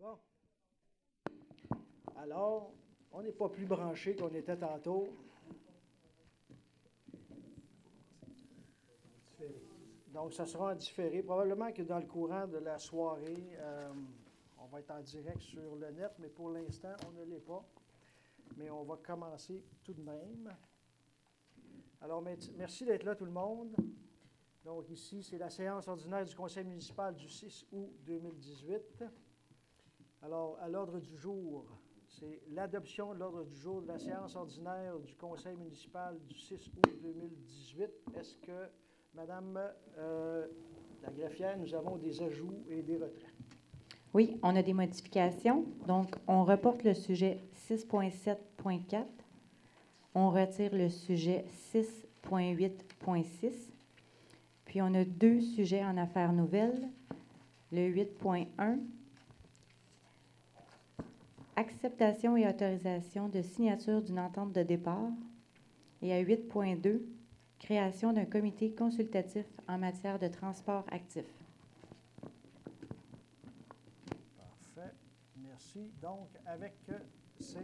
Bon. Alors, on n'est pas plus branché qu'on était tantôt. Donc, ça sera en différé. Probablement que dans le courant de la soirée, on va être en direct sur le net, mais pour l'instant, on ne l'est pas. Mais on va commencer tout de même. Alors, merci d'être là, tout le monde. Donc, ici, c'est la séance ordinaire du Conseil municipal du 6 août 2018. Alors, à l'ordre du jour, c'est l'adoption de l'ordre du jour de la séance ordinaire du Conseil municipal du 6 août 2018. Est-ce que, Madame la greffière, nous avons des ajouts et des retraits? Oui, on a des modifications. Donc, on reporte le sujet 6.7.4. On retire le sujet 6.8.6. Puis, on a 2 sujets en affaires nouvelles. Le 8.1, acceptation et autorisation de signature d'une entente de départ. Et à 8.2, création d'un comité consultatif en matière de transport actif. Parfait. Merci. Donc, avec ces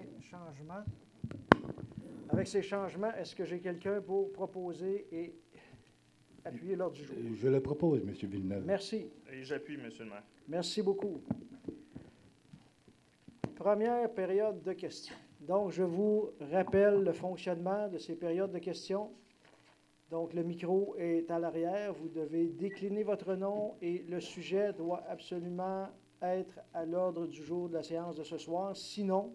changements, est-ce que j'ai quelqu'un pour proposer et appuyer l'ordre du jour? Je le propose, M. Villeneuve. Merci. Et j'appuie, M. le maire. Merci beaucoup. Première période de questions. Donc, je vous rappelle le fonctionnement de ces périodes de questions. Donc, le micro est à l'arrière. Vous devez décliner votre nom et le sujet doit absolument être à l'ordre du jour de la séance de ce soir. Sinon,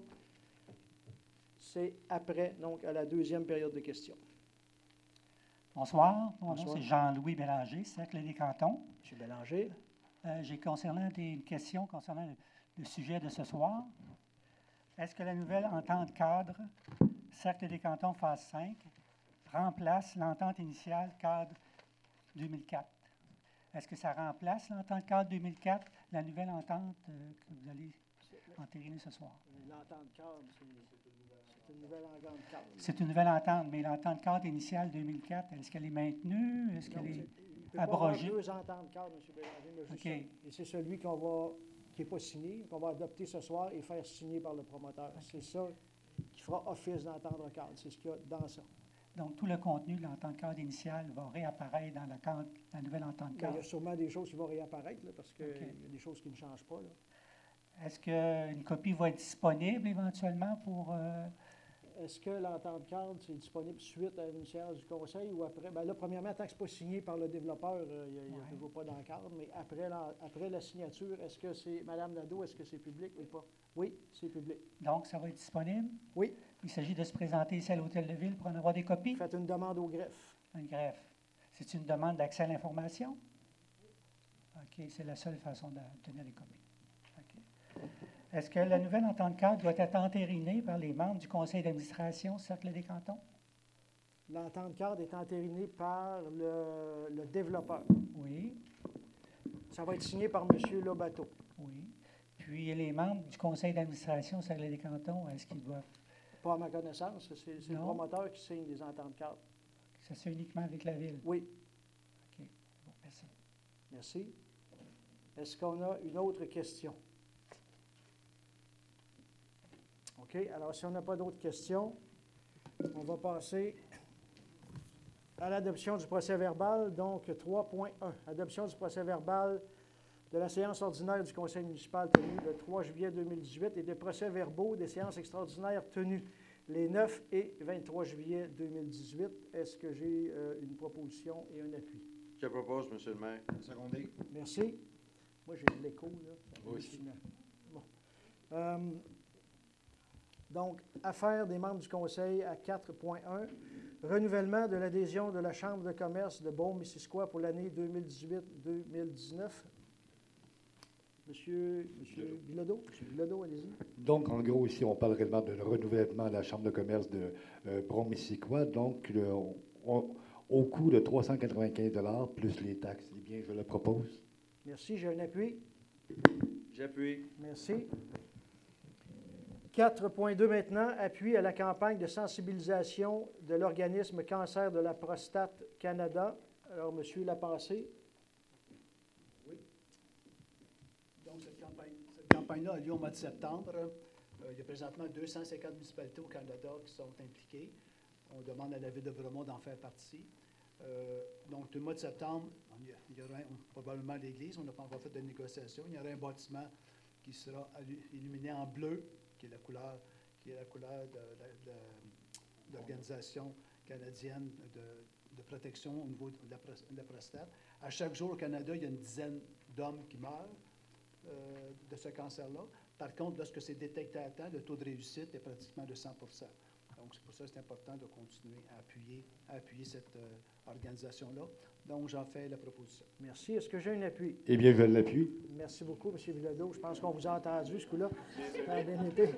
c'est après, donc à la deuxième période de questions. Bonsoir. Mon nom, Bonsoir. c'est Jean-Louis Bélanger, Cercle des cantons. M. Bélanger. J'ai une question concernant le sujet de ce soir. Est-ce que la nouvelle entente cadre, Cercle des cantons, phase 5, remplace l'entente initiale cadre 2004? Est-ce que ça remplace l'entente cadre 2004, la nouvelle entente que vous allez entériner ce soir? L'entente cadre, c'est une nouvelle entente cadre. C'est une nouvelle entente, mais l'entente cadre initiale 2004, est-ce qu'elle est maintenue? Est-ce qu'elle est abrogée? Il peut abrogée? y avoir 2 ententes cadres, M. Bélanger, mais juste OK. ça. Et c'est celui qui n'est pas signé, qu'on va adopter ce soir et faire signer par le promoteur. Okay. C'est ça qui fera office d'entente cadre. C'est ce qu'il y a dans ça. Donc, tout le contenu de l'entente cadre initiale va réapparaître dans la nouvelle entente cadre. Il y a sûrement des choses qui vont réapparaître, là, parce qu'il y a des choses qui ne changent pas. Est-ce qu'une copie va être disponible éventuellement pour... Est-ce que l'entente cadre, c'est disponible suite à une séance du conseil ou après? Bien là, premièrement, tant que ce n'est pas signé par le développeur, il n'y a toujours pas d'encadre, mais après la signature, est-ce que c'est, Mme Nadeau, est-ce que c'est public ou pas? Oui, c'est public. Donc, ça va être disponible? Oui. Il s'agit de se présenter ici à l'Hôtel de Ville pour en avoir des copies? Faites une demande au greffe. Un greffe. C'est une demande d'accès à l'information? OK, c'est la seule façon d'obtenir des copies. OK. Est-ce que la nouvelle entente cadre doit être entérinée par les membres du conseil d'administration Cercle des cantons? L'entente cadre est entérinée par le développeur. Oui. Ça va être signé par M. Lobato. Oui. Puis les membres du conseil d'administration Cercle des cantons, est-ce qu'ils doivent... Pas à ma connaissance, c'est le promoteur qui signe les ententes cadres. Ça se fait uniquement avec la Ville? Oui. OK. Bon, merci. Merci. Est-ce qu'on a une autre question? OK. Alors, si on n'a pas d'autres questions, on va passer à l'adoption du procès-verbal. Donc, 3.1. Adoption du procès-verbal de la séance ordinaire du conseil municipal tenue le 3 juillet 2018 et des procès-verbaux des séances extraordinaires tenues les 9 et 23 juillet 2018. Est-ce que j'ai une proposition et un appui? Je propose, M. le maire. Secondé. Merci. Moi, j'ai de l'écho, là. Moi aussi. Bon. Donc, affaire des membres du conseil à 4.1. Renouvellement de l'adhésion de la Chambre de commerce de Beaume-Missisquoi pour l'année 2018-2019. Monsieur Bilodeau, allez-y. Donc, en gros, ici, on parle réellement de renouvellement de la Chambre de commerce de Bron-Missisquoi. Donc, au coût de 395 $ plus les taxes. Eh bien, je le propose. Merci. J'ai un appui. J'appuie. Merci. 4.2 maintenant, appui à la campagne de sensibilisation de l'organisme Cancer de la prostate Canada. Alors, M. Lapassé. Oui. Donc, Donc, cette campagne-là a lieu au mois de septembre. Il y a présentement 250 municipalités au Canada qui sont impliquées. On demande à la Ville de Bromont d'en faire partie. Donc, le mois de septembre, il y aura probablement l'église. On n'a pas encore fait de négociation. Il y aura un bâtiment qui sera illuminé en bleu, qui est la couleur de l'Organisation canadienne de protection au niveau de la prostate. À chaque jour au Canada, il y a une dizaine d'hommes qui meurent de ce cancer-là. Par contre, lorsque c'est détecté à temps, le taux de réussite est pratiquement de 100 %. Donc, c'est pour ça que c'est important de continuer à appuyer cette organisation-là. Donc, j'en fais la proposition. Merci. Est-ce que j'ai un appui? Eh bien, je l'appuie. Merci beaucoup, M. Bilodeau. Je pense qu'on vous a entendu, ce coup-là. Ça a bien été.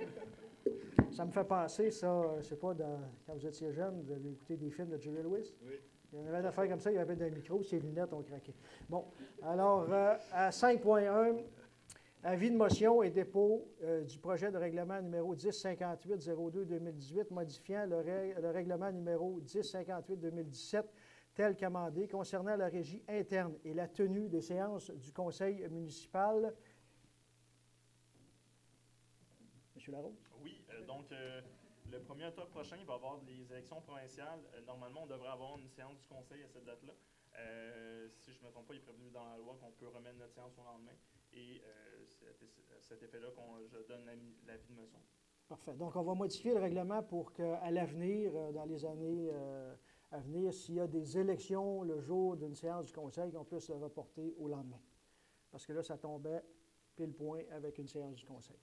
Ça me fait penser, ça, je ne sais pas, quand vous étiez jeune, vous avez écouté des films de Jerry Lewis? Oui. Il y en avait une affaire comme ça, il y avait d'un micro, ses lunettes ont craqué. Bon, alors, à 5.1, avis de motion et dépôt du projet de règlement numéro 1058-02-2018 modifiant le règlement numéro 1058-2017 tel qu'amendé concernant la régie interne et la tenue des séances du conseil municipal. M. Larose? Oui, donc le 1er octobre prochain, il va y avoir les élections provinciales. Normalement, on devrait avoir une séance du conseil à cette date-là. Si je ne me trompe pas, il est prévenu dans la loi qu'on peut remettre notre séance au lendemain. Et c'est à cet effet-là que je donne l'avis de motion. Parfait. Donc, on va modifier le règlement pour qu'à l'avenir, dans les années à venir, s'il y a des élections le jour d'une séance du conseil, qu'on puisse le reporter au lendemain. Parce que là, ça tombait pile point avec une séance du conseil.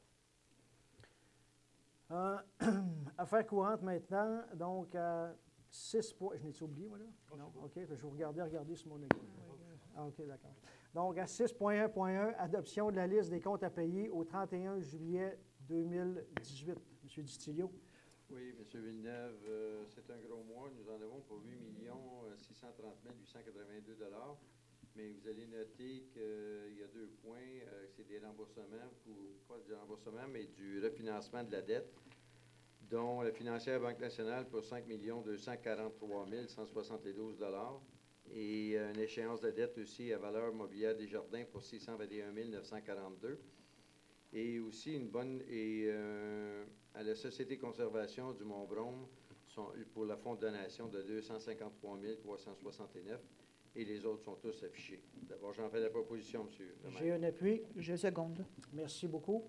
Affaires courantes maintenant, donc à 6 points. Je n'ai-tu oublié, moi, là? Non? OK, je vais vous regarder sur mon écran. Ah, OK, d'accord. Donc, à 6.1.1, adoption de la liste des comptes à payer au 31 juillet 2018. M. Distilio. Oui, M. Villeneuve, c'est un gros mois. Nous en avons pour 8 630 882 $. Mais vous allez noter qu'il y a 2 points, c'est des remboursements, pas du remboursement, mais du refinancement de la dette, dont la financière Banque nationale pour 5 243 172 $, et une échéance de dette aussi à valeur mobilière des jardins pour 621 942 $. Et aussi à la Société Conservation du Mont-Brome pour la fonds de donation de 253 369 $. Et les autres sont tous affichés. D'abord, j'en fais la proposition, M. le maire. J'ai un appui. Je seconde. Merci beaucoup.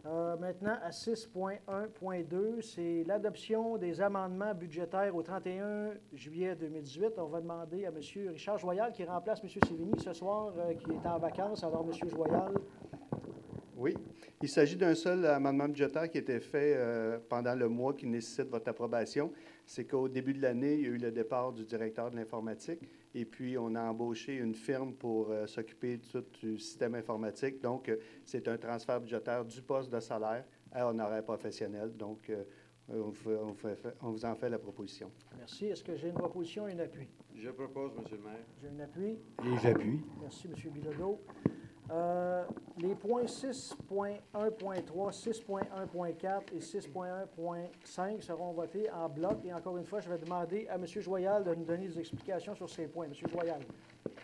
Maintenant, à 6.1.2, c'est l'adoption des amendements budgétaires au 31 juillet 2018. On va demander à M. Richard Joyal, qui remplace M. Sévigny ce soir, qui est en vacances. Alors, M. Joyal. Oui. Il s'agit d'un seul amendement budgétaire qui a été fait pendant le mois qui nécessite votre approbation. C'est qu'au début de l'année, il y a eu le départ du directeur de l'informatique et puis on a embauché une firme pour s'occuper de tout du système informatique. Donc, c'est un transfert budgétaire du poste de salaire à honoraire professionnel. Donc, on vous en fait la proposition. Merci. Est-ce que j'ai une proposition et un appui? Je propose, M. le maire. J'ai un appui. Et j'appuie. Merci, M. Bilodeau. Les points 6.1.3, 6.1.4 et 6.1.5 seront votés en bloc. Et encore une fois, je vais demander à M. Joyal de nous donner des explications sur ces points. M. Joyal.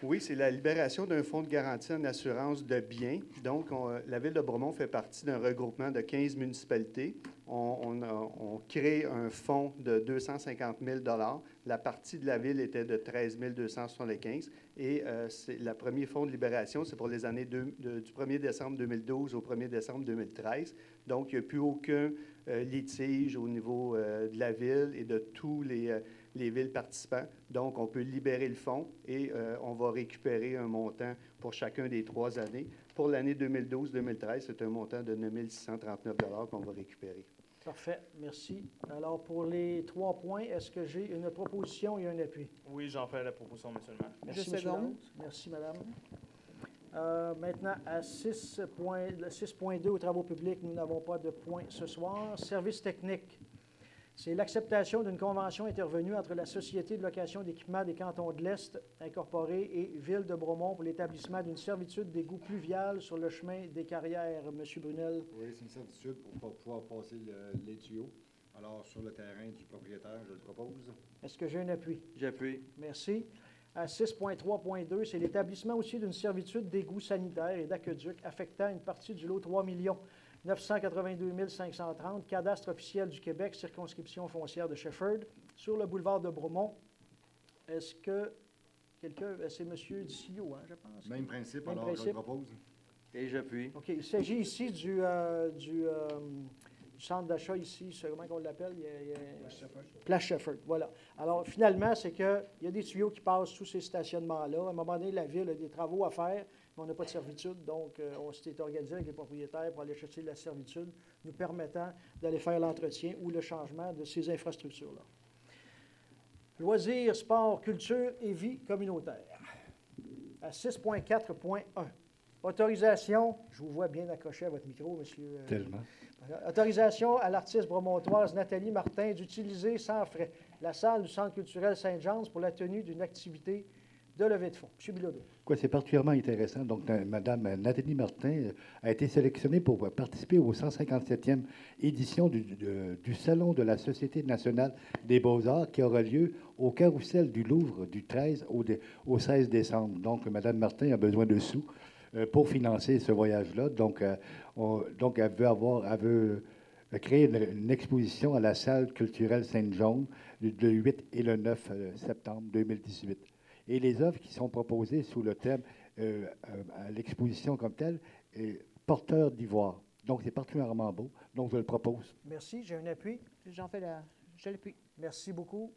Oui, c'est la libération d'un fonds de garantie en assurance de biens. Donc, la Ville de Bromont fait partie d'un regroupement de 15 municipalités. On crée un fonds de 250 000 $. La partie de la Ville était de 13 275 et le premier fonds de libération, c'est pour les années du 1er décembre 2012 au 1er décembre 2013. Donc, il n'y a plus aucun litige au niveau de la Ville et de tous les villes participantes. Donc, on peut libérer le fonds et on va récupérer un montant pour chacun des 3 années. Pour l'année 2012-2013, c'est un montant de 9 639 $ qu'on va récupérer. Parfait. Merci. Alors, pour les 3 points, est-ce que j'ai une proposition et un appui? Oui, j'en fais la proposition, M. le maire. Merci, Je M. seconde. Larose. Merci, Madame. Maintenant, à 6.2 aux travaux publics, nous n'avons pas de point ce soir. Services techniques. C'est l'acceptation d'une convention intervenue entre la Société de location d'équipement des cantons de l'Est incorporée et Ville de Bromont pour l'établissement d'une servitude d'égout pluvial sur le chemin des Carrières. M. Brunel. Oui, c'est une servitude pour pouvoir passer les tuyaux. Alors, sur le terrain du propriétaire, je le propose. Est-ce que j'ai un appui? J'appuie. Merci. À 6.3.2, c'est l'établissement aussi d'une servitude d'égouts sanitaires et d'aqueducs affectant une partie du lot 3 982 530, cadastre officiel du Québec, circonscription foncière de Shefford, sur le boulevard de Bromont. Est-ce que quelqu'un, c'est M. Dicillo, hein, je pense? Même principe, Même alors principe. je le propose. Et j'appuie. OK. Il s'agit ici du centre d'achat ici, comment on l'appelle? Place Shefford, voilà. Alors, finalement, c'est qu'il y a des tuyaux qui passent sous ces stationnements-là. À un moment donné, la Ville a des travaux à faire, mais on n'a pas de servitude. Donc, on s'était organisé avec les propriétaires pour aller chercher de la servitude, nous permettant d'aller faire l'entretien ou le changement de ces infrastructures-là. Loisirs, sport, culture et vie communautaire. À 6.4.1. Autorisation, je vous vois bien accroché à votre micro, monsieur. Tellement. Autorisation à l'artiste bromontoise Nathalie Martin d'utiliser sans frais la salle du Centre culturel Saint-Jean pour la tenue d'une activité de levée de fonds. M. Bilodeau. C'est particulièrement intéressant. Donc, Mme Nathalie Martin a été sélectionnée pour participer aux 157e édition du Salon de la Société nationale des beaux-arts qui aura lieu au Carrousel du Louvre du 13 au 16 décembre. Donc, Mme Martin a besoin de sous pour financer ce voyage-là. Donc, elle veut créer une exposition à la salle culturelle Saint-Jean le 8 et le 9 septembre 2018. Et les œuvres qui sont proposées sous le thème à l'exposition comme telle est porteur d'ivoire. Donc, c'est particulièrement beau. Donc, je le propose. Merci. J'ai un appui. Je l'appuie. Merci beaucoup,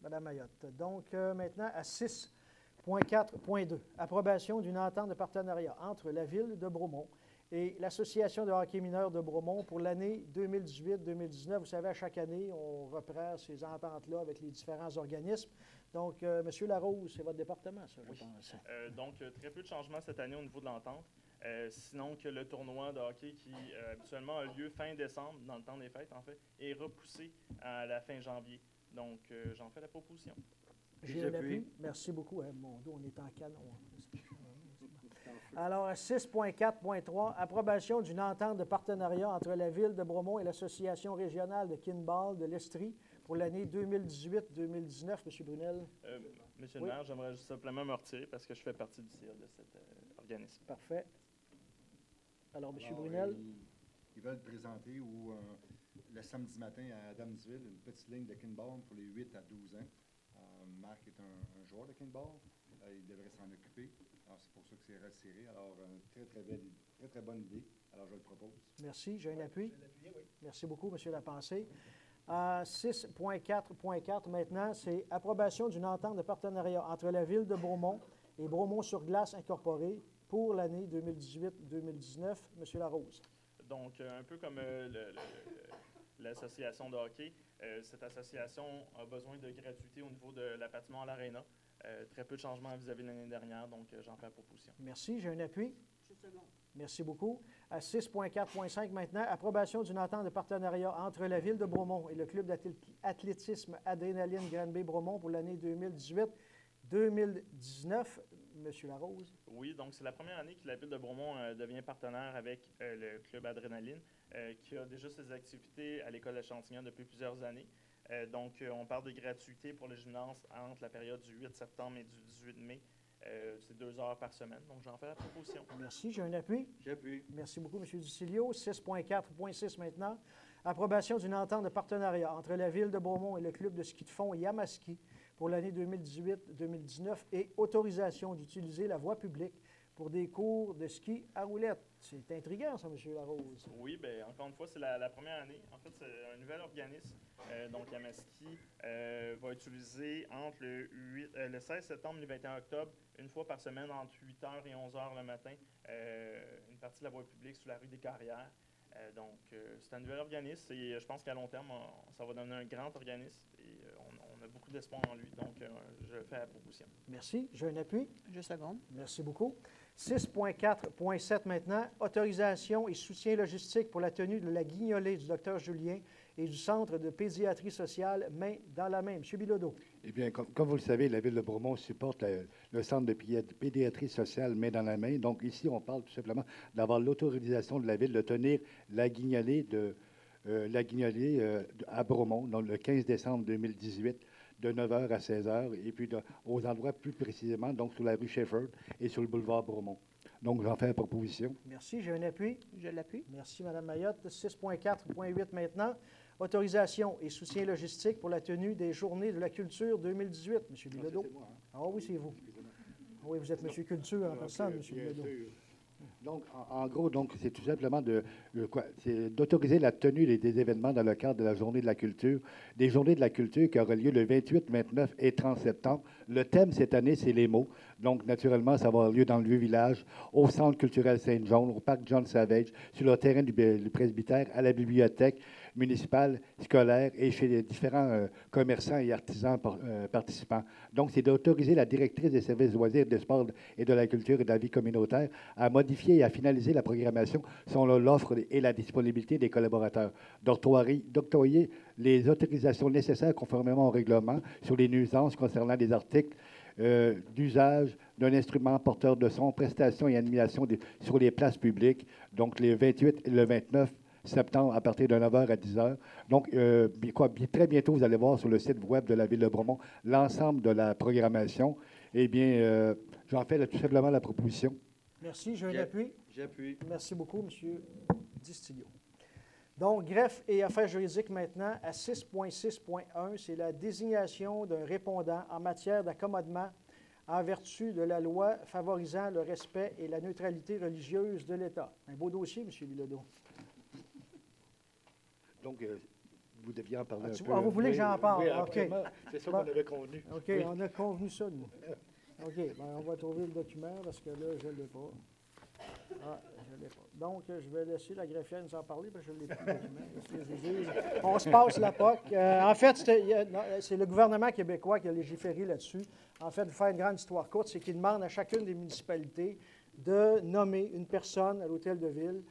Mme Mayotte. Donc, maintenant, à 6.4.2, approbation d'une entente de partenariat entre la Ville de Bromont et l'Association de hockey mineur de Bromont pour l'année 2018-2019. Vous savez, à chaque année, on reprend ces ententes-là avec les différents organismes. Donc, M. Larose, c'est votre département, ça, je pense. Donc, très peu de changements cette année au niveau de l'entente. Sinon que le tournoi de hockey qui habituellement a lieu fin décembre, dans le temps des fêtes en fait, est repoussé à la fin janvier. Donc, j'en fais la proposition. J'ai un appui. Merci beaucoup. Mon Dieu, on est en canon. Alors, 6.4.3, approbation d'une entente de partenariat entre la Ville de Bromont et l'Association régionale de Kinball de l'Estrie pour l'année 2018-2019. M. Brunel. Monsieur le maire, j'aimerais juste simplement me retirer parce que je fais partie du CIR de cet organisme. Parfait. Alors, M. Brunel. Ils veulent présenter le samedi matin à Adamsville une petite ligne de Kinball pour les 8 à 12 ans. Marc est un joueur de Kinball. Il devrait s'en occuper. Alors, c'est pour ça que c'est retiré. Alors, très bonne idée. Alors, je le propose. Merci. J'ai un appui. Merci beaucoup, M. Lapensée. 6.4.4 maintenant, c'est approbation d'une entente de partenariat entre la Ville de Bromont et Bromont-sur-Glace Incorporé pour l'année 2018-2019. M. Larose. Donc, un peu comme l'association de hockey, cette association a besoin de gratuité au niveau de la patinoire à l'Arena. Très peu de changements vis-à-vis de l'année dernière, donc j'en fais la proposition. Merci. J'ai un appui. Merci beaucoup. À 6.4.5 maintenant, approbation d'une entente de partenariat entre la Ville de Bromont et le club d'athlétisme Adrénaline Granby-Bromont pour l'année 2018-2019. Monsieur Larose. Oui, donc c'est la première année que la Ville de Bromont devient partenaire avec le club Adrénaline, qui a déjà ses activités à l'école de Chantignan depuis plusieurs années. Donc, on parle de gratuité pour le gymnase entre la période du 8 septembre et du 18 mai. C'est 2 heures par semaine. Donc, j'en fais la proposition. Merci. J'ai un appui. J'appuie. Merci beaucoup, M. Dicilio. 6.4.6 maintenant. Approbation d'une entente de partenariat entre la Ville de Bromont et le club de ski de fond Yamaski pour l'année 2018-2019 et autorisation d'utiliser la voie publique pour des cours de ski à roulettes. C'est intriguant, ça, M. Larose. Oui, bien, encore une fois, c'est la première année. En fait, c'est un nouvel organisme. Donc, Yamaski va utiliser entre le 16 septembre et le 21 octobre, une fois par semaine, entre 8h et 11h le matin, une partie de la voie publique sur la rue des Carrières. Donc, c'est un nouvel organisme et je pense qu'à long terme, ça va devenir un grand organisme et on a beaucoup d'espoir en lui. Donc, je fais la proposition. Merci. J'ai un appui. Je seconde. Merci beaucoup. 6.4.7 maintenant, autorisation et soutien logistique pour la tenue de la guignolée du Dr Julien et du Centre de pédiatrie sociale main dans la main. M. Bilodeau. Eh bien, comme vous le savez, la Ville de Bromont supporte le Centre de pédiatrie sociale main dans la main. Donc, ici, on parle tout simplement d'avoir l'autorisation de la Ville de tenir la guignolée à Bromont, donc le 15 décembre 2018. de 9 h à 16 h, et puis aux endroits plus précisément, donc sur la rue Shefford et sur le boulevard Bromont. Donc, j'en fais la proposition. Merci. J'ai un appui. Je l'appuie. Merci, Mme Mayotte. 6.4.8 maintenant. Autorisation et soutien logistique pour la tenue des Journées de la culture 2018. M. Bilodeau. Ah oui, c'est vous. Ah oui, vous êtes M. Culture en personne, M. Bilodeau. Donc, en gros, donc, c'est tout simplement c'est d'autoriser la tenue des événements dans le cadre de la Journée de la culture, des Journées de la culture qui aura lieu le 28, 29 et 30 septembre. Le thème cette année, c'est les mots. Donc, naturellement, ça va avoir lieu dans le Vieux-Village, au Centre culturel Saint-Jean, au Parc John Savage, sur le terrain du presbytère, à la bibliothèque municipale, scolaire et chez les différents commerçants et artisans participants. Donc, c'est d'autoriser la directrice des services de loisirs, des sports et de la culture et de la vie communautaire à modifier et à finaliser la programmation selon l'offre et la disponibilité des collaborateurs, d'octroyer les autorisations nécessaires conformément au règlement sur les nuisances concernant les articles d'usage d'un instrument porteur de son, prestation et animation sur les places publiques, donc les 28 et le 29 septembre à partir de 9 h à 10 h. Donc, très bientôt, vous allez voir sur le site web de la Ville de Bromont l'ensemble de la programmation. Eh bien, j'en fais tout simplement la proposition. Merci. J'ai un appui. J'appuie. Merci beaucoup, M. Distilio. Donc, greffe et affaires juridiques maintenant, à 6.6.1, c'est la désignation d'un répondant en matière d'accommodement en vertu de la loi favorisant le respect et la neutralité religieuse de l'État. Un beau dossier, M. Bilodeau. Donc, vous deviez en parler un peu. Ah, vous voulez que j'en parle? Oui, OK. C'est ça qu'on avait convenu. OK, Oui. on a convenu ça, nous. OK, bien, on va trouver le document parce que là, je ne l'ai pas. Ah, je ne l'ai pas. Donc, je vais laisser la greffière nous en parler parce que je ne l'ai plus, le document. Qu'est-ce que je dis? On se passe la POC. En fait, c'est le gouvernement québécois qui a légiféré là-dessus. En fait, pour faire une grande histoire courte, c'est qu'il demande à chacune des municipalités de nommer une personne à l'hôtel de ville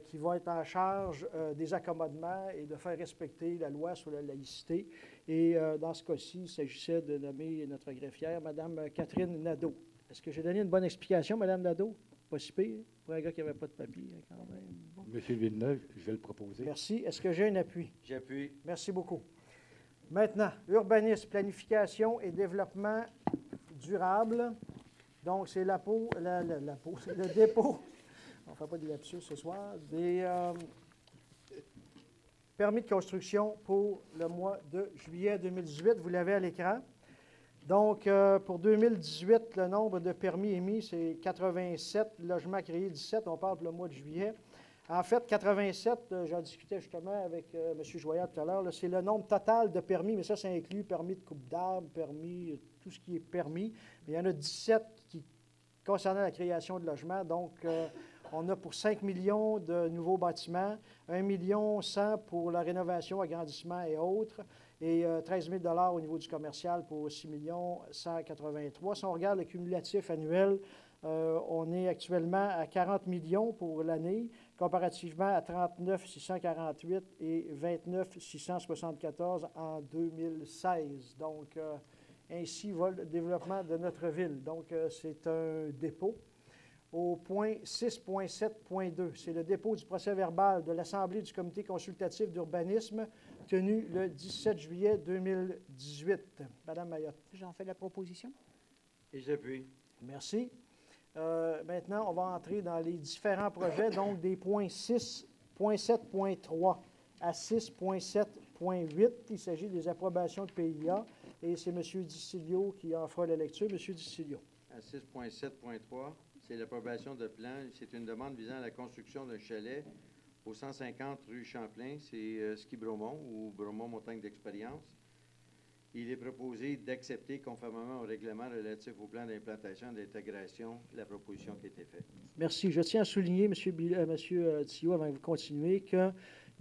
qui va être en charge des accommodements et de faire respecter la loi sur la laïcité. Et dans ce cas-ci, il s'agissait de nommer notre greffière, Mme Catherine Nadeau. Est-ce que j'ai donné une bonne explication, Mme Nadeau? Pas si pire, pour un gars qui n'avait pas de papier, quand même. Bon. Monsieur Villeneuve, je vais le proposer. Merci. Est-ce que j'ai un appui? J'appuie. Merci beaucoup. Maintenant, urbanisme, planification et développement durable. Donc, c'est c'est le dépôt. On ne fait pas de lapsus ce soir. Des permis de construction pour le mois de juillet 2018. Vous l'avez à l'écran. Donc, pour 2018, le nombre de permis émis, c'est 87. Logements créés, 17. On parle pour le mois de juillet. En fait, 87, j'en discutais justement avec M. Joyat tout à l'heure, c'est le nombre total de permis, mais ça inclut permis de coupe d'arbre, permis, tout ce qui est permis. Mais il y en a 17 qui concernant la création de logements. Donc, on a pour 5 millions de nouveaux bâtiments, 1 million 100 pour la rénovation, agrandissement et autres, et 13 000 au niveau du commercial pour 6 millions 183. Si on regarde le cumulatif annuel, on est actuellement à 40 millions pour l'année, comparativement à 39 648 et 29 674 en 2016. Donc, ainsi va le développement de notre ville. Donc, c'est un dépôt. Au point 6.7.2, c'est le dépôt du procès-verbal de l'Assemblée du comité consultatif d'urbanisme tenu le 17 juillet 2018. Madame Mayotte. J'en fais la proposition. Et j'appuie. Merci. Maintenant, on va entrer dans les différents projets, donc des points 6.7.3 à 6.7.8. Il s'agit des approbations de PIA et c'est M. Distilio qui en fera la lecture. M. Distilio. À 6.7.3, c'est l'approbation de plan. C'est une demande visant à la construction d'un chalet au 150 rue Champlain. C'est Ski Bromont ou Bromont Montagne d'Expérience. Il est proposé d'accepter, conformément au règlement relatif au plan d'implantation et d'intégration, la proposition qui a été faite. Merci. Je tiens à souligner, M. Tillot, avant que vous continuez, qu'il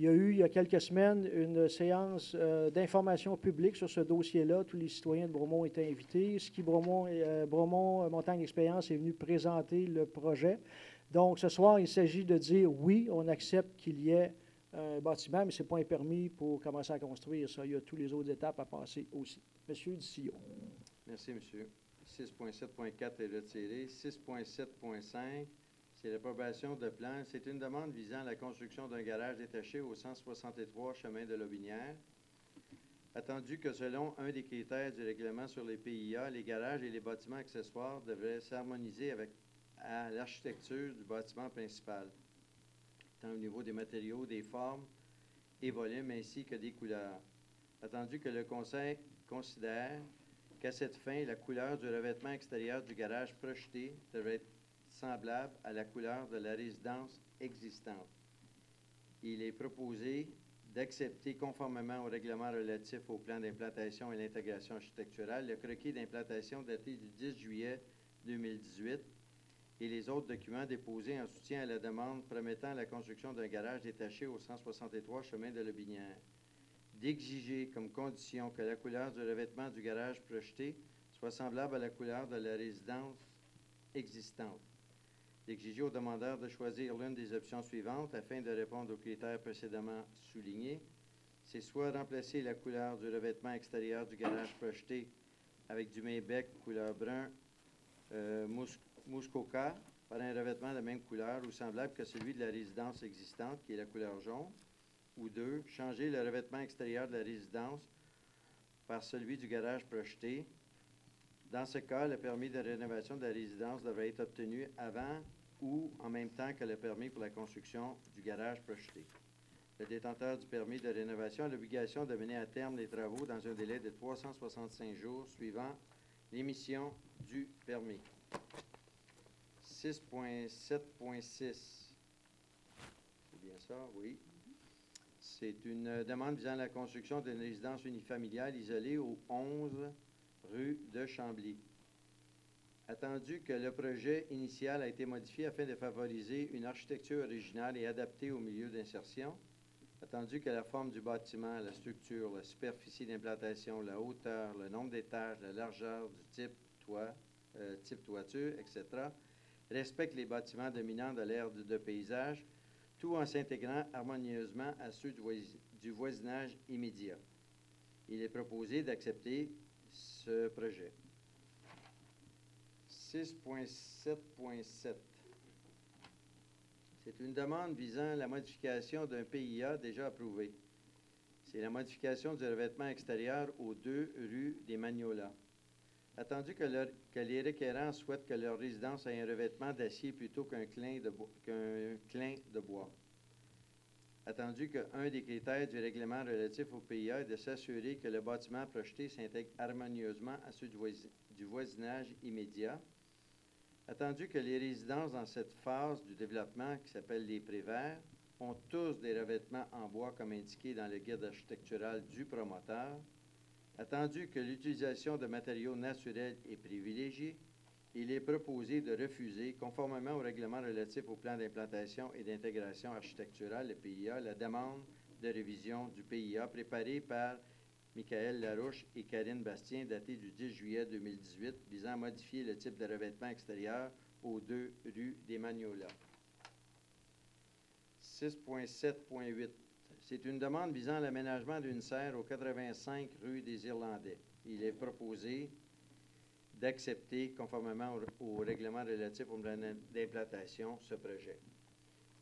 y a eu, il y a quelques semaines, une séance d'information publique sur ce dossier-là. Tous les citoyens de Bromont étaient invités. Ski Bromont, Bromont Montagne d'Expérience est venu présenter le projet. Donc, ce soir, il s'agit de dire oui, on accepte qu'il y ait un bâtiment, mais ce n'est pas un permis pour commencer à construire ça. Il y a toutes les autres étapes à passer aussi. Monsieur Distillo. Merci, monsieur. 6.7.4 est retiré. 6.7.5, c'est l'approbation de plan. C'est une demande visant à la construction d'un garage détaché au 163 chemin de Lobinière. Attendu que selon un des critères du règlement sur les PIA, les garages et les bâtiments accessoires devraient s'harmoniser à l'architecture du bâtiment principal, tant au niveau des matériaux, des formes et volumes, ainsi que des couleurs. Attendu que le Conseil considère qu'à cette fin, la couleur du revêtement extérieur du garage projeté devrait être semblable à la couleur de la résidence existante. Il est proposé d'accepter, conformément au règlement relatif au plan d'implantation et l'intégration architecturale, le croquis d'implantation daté du 10 juillet 2018 et les autres documents déposés en soutien à la demande promettant la construction d'un garage détaché au 163 chemin de Lobinière. D'exiger comme condition que la couleur du revêtement du garage projeté soit semblable à la couleur de la résidence existante. D'exiger au demandeur de choisir l'une des options suivantes afin de répondre aux critères précédemment soulignés. C'est soit remplacer la couleur du revêtement extérieur du garage projeté avec du Maybec couleur brun Muskoka par un revêtement de même couleur ou semblable que celui de la résidence existante, qui est la couleur jaune. Ou 2, changer le revêtement extérieur de la résidence par celui du garage projeté. Dans ce cas, le permis de rénovation de la résidence devrait être obtenu avant ou en même temps que le permis pour la construction du garage projeté. Le détenteur du permis de rénovation a l'obligation de mener à terme les travaux dans un délai de 365 jours suivant l'émission du permis. 6.7.6. C'est bien ça, oui. C'est une demande visant la construction d'une résidence unifamiliale isolée au 11 rue de Chambly. Attendu que le projet initial a été modifié afin de favoriser une architecture originale et adaptée au milieu d'insertion, attendu que la forme du bâtiment, la structure, la superficie d'implantation, la hauteur, le nombre d'étages, la largeur du type toiture, etc., respectent les bâtiments dominants de l'ère de paysage, tout en s'intégrant harmonieusement à ceux du voisinage immédiat. Il est proposé d'accepter ce projet. 6.7.7. C'est une demande visant la modification d'un PIA déjà approuvé. C'est la modification du revêtement extérieur aux 2 rues des Magnolas. Attendu que les requérants souhaitent que leur résidence ait un revêtement d'acier plutôt qu'un clin de bois. Attendu qu'un des critères du règlement relatif au PIA est de s'assurer que le bâtiment projeté s'intègre harmonieusement à ceux du voisinage immédiat. Attendu que les résidences dans cette phase du développement, qui s'appelle les préverts, ont tous des revêtements en bois comme indiqué dans le guide architectural du promoteur. Attendu que l'utilisation de matériaux naturels est privilégiée, il est proposé de refuser, conformément au règlement relatif au plan d'implantation et d'intégration architecturale, le PIA, la demande de révision du PIA préparée par Michael Larouche et Karine Bastien, datée du 10 juillet 2018, visant à modifier le type de revêtement extérieur aux 2 rues des Magnolas. 6.7.8. C'est une demande visant l'aménagement d'une serre au 85 rue des Irlandais. Il est proposé d'accepter, conformément au règlement relatif au plan d'implantation, ce projet.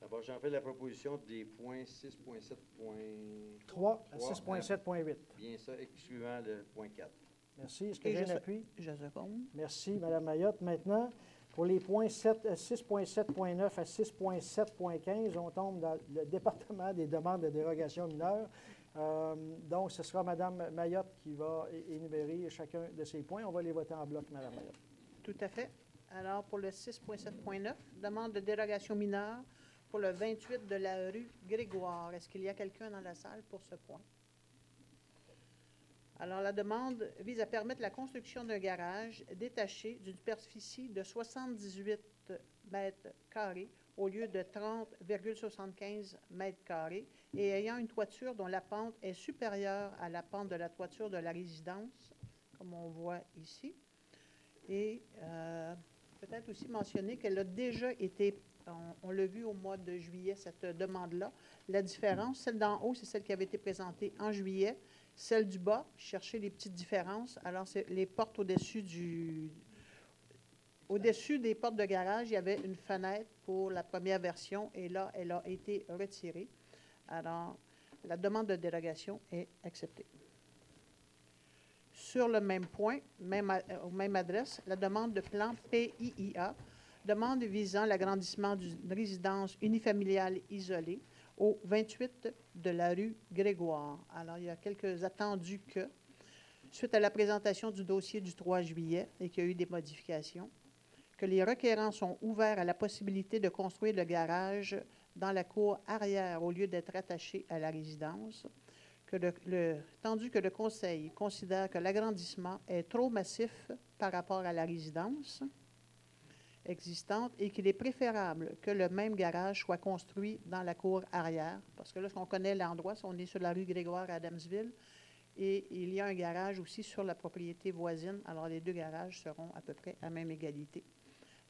D'abord, j'en fais la proposition des points 6.7.3 à 6.7.8. Bien ça, excluant le point 4. Merci. Est-ce que j'ai un appui? Je seconde. Merci, Mme Mayotte. Maintenant, pour les points 6.7.9 à 6.7.15, on tombe dans le département des demandes de dérogation mineure. Donc, ce sera Mme Mayotte qui va énumérer chacun de ces points. On va les voter en bloc, Mme Mayotte. Tout à fait. Alors, pour le 6.7.9, demande de dérogation mineure pour le 28 de la rue Grégoire. Est-ce qu'il y a quelqu'un dans la salle pour ce point? Alors, la demande vise à permettre la construction d'un garage détaché d'une superficie de 78 mètres carrés au lieu de 30,75 mètres carrés et ayant une toiture dont la pente est supérieure à la pente de la toiture de la résidence, comme on voit ici. Et peut-être aussi mentionner qu'elle a déjà été, on l'a vu au mois de juillet, cette demande-là. La différence, celle d'en haut, c'est celle qui avait été présentée en juillet. Celle du bas, chercher les petites différences. Alors, c'est les portes au-dessus des portes de garage, il y avait une fenêtre pour la première version et là, elle a été retirée. Alors, la demande de dérogation est acceptée. sur le même point, aux mêmes adresses, la demande de plan PIIA, demande visant l'agrandissement d'une résidence unifamiliale isolée au 28 de la rue Grégoire. Alors, il y a quelques attendus que, suite à la présentation du dossier du 3 juillet et qu'il y a eu des modifications, que les requérants sont ouverts à la possibilité de construire le garage dans la cour arrière au lieu d'être attaché à la résidence, tandis que le Conseil considère que l'agrandissement est trop massif par rapport à la résidence existante et qu'il est préférable que le même garage soit construit dans la cour arrière, parce que là, on connaît l'endroit, on est sur la rue Grégoire à Adamsville, et il y a un garage aussi sur la propriété voisine, alors les deux garages seront à peu près à même égalité.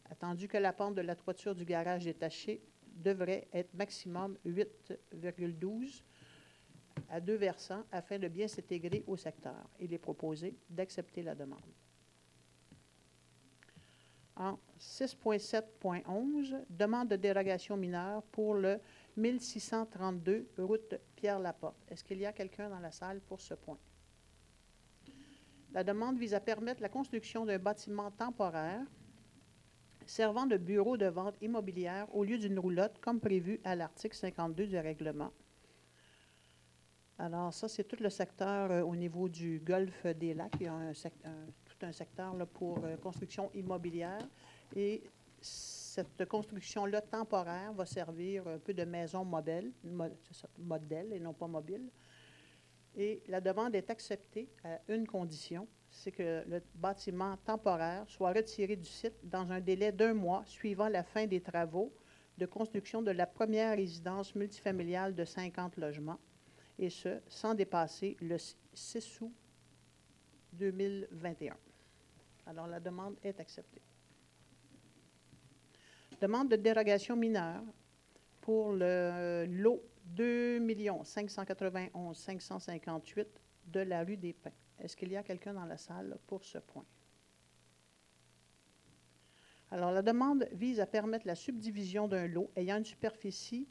Attendu que la pente de la toiture du garage détaché devrait être maximum 8,12 à 2 versants afin de bien s'intégrer au secteur. Il est proposé d'accepter la demande. En 6.7.11, demande de dérogation mineure pour le 1632 route Pierre-Laporte. Est-ce qu'il y a quelqu'un dans la salle pour ce point? La demande vise à permettre la construction d'un bâtiment temporaire servant de bureau de vente immobilière au lieu d'une roulotte, comme prévu à l'article 52 du règlement. Alors, ça, c'est tout le secteur au niveau du golfe des Lacs. Il y a tout un secteur là, pour construction immobilière. Et cette construction-là temporaire va servir un peu de maison modèle et non pas mobile. Et la demande est acceptée à une condition, c'est que le bâtiment temporaire soit retiré du site dans un délai d'1 mois suivant la fin des travaux de construction de la première résidence multifamiliale de 50 logements, et ce, sans dépasser le 6 août 2021. Alors, la demande est acceptée. Demande de dérogation mineure pour le lot 2 591 558 de la rue des Pins. Est-ce qu'il y a quelqu'un dans la salle pour ce point? Alors, la demande vise à permettre la subdivision d'un lot ayant une superficie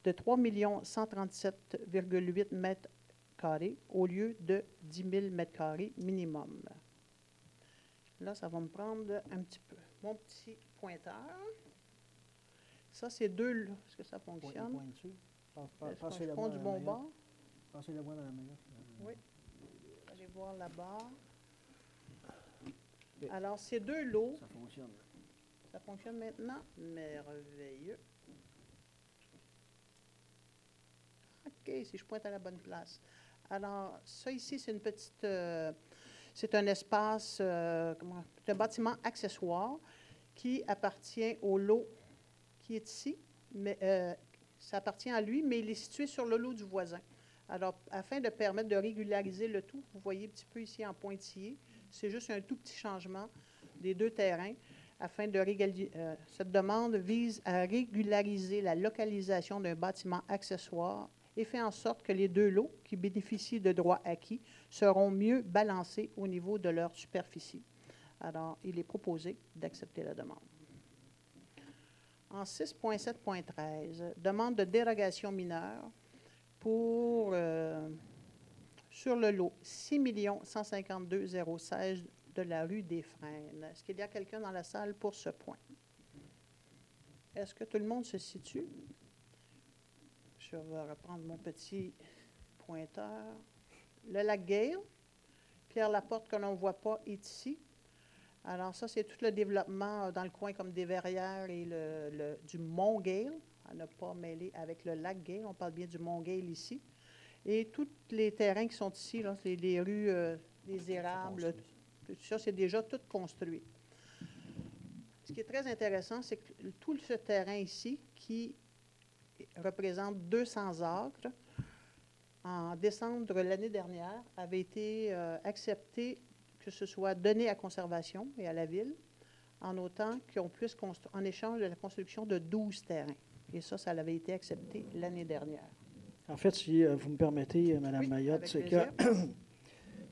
de 3 137,8 mètres carrés au lieu de 10 000 mètres carrés minimum. Là, ça va me prendre un petit peu. Mon petit pointeur. Ça, c'est deux lots. Est-ce que ça fonctionne? Est-ce qu'on prend du bon bord? Passez-le voir dans la meilleure. Oui. Allez voir là-bas. Alors, ces deux lots. Ça fonctionne. Ça fonctionne maintenant? Merveilleux. OK, si je pointe à la bonne place. Alors, ça ici, c'est une petite... c'est un espace, un bâtiment accessoire qui appartient au lot qui est ici, mais ça appartient à lui, mais il est situé sur le lot du voisin. Alors, afin de permettre de régulariser le tout, vous voyez un petit peu ici en pointillé, c'est juste un tout petit changement des deux terrains. Afin de cette demande vise à régulariser la localisation d'un bâtiment accessoire et fait en sorte que les deux lots qui bénéficient de droits acquis seront mieux balancés au niveau de leur superficie. Alors, il est proposé d'accepter la demande. En 6.7.13, demande de dérogation mineure pour, sur le lot 6 152 016 de la rue des Frênes. Est-ce qu'il y a quelqu'un dans la salle pour ce point? Est-ce que tout le monde se situe? Je vais reprendre mon petit pointeur. Le lac Gale, Pierre-Laporte que l'on ne voit pas est ici. Alors ça, c'est tout le développement dans le coin comme des Verrières et du Mont Gale, à ne pas mêler avec le lac Gale. On parle bien du Mont Gale ici. Et tous les terrains qui sont ici, là, c'est les rues, les érables, tout ça, c'est déjà tout construit. Ce qui est très intéressant, c'est que tout ce terrain ici, qui représente 200 acres, en décembre de l'année dernière, avait été accepté que ce soit donné à conservation et à la ville, en autant qu'on puisse construire, en échange de la construction de 12 terrains. Et ça avait été accepté l'année dernière. En fait, si vous me permettez, Mme Mayotte, c'est que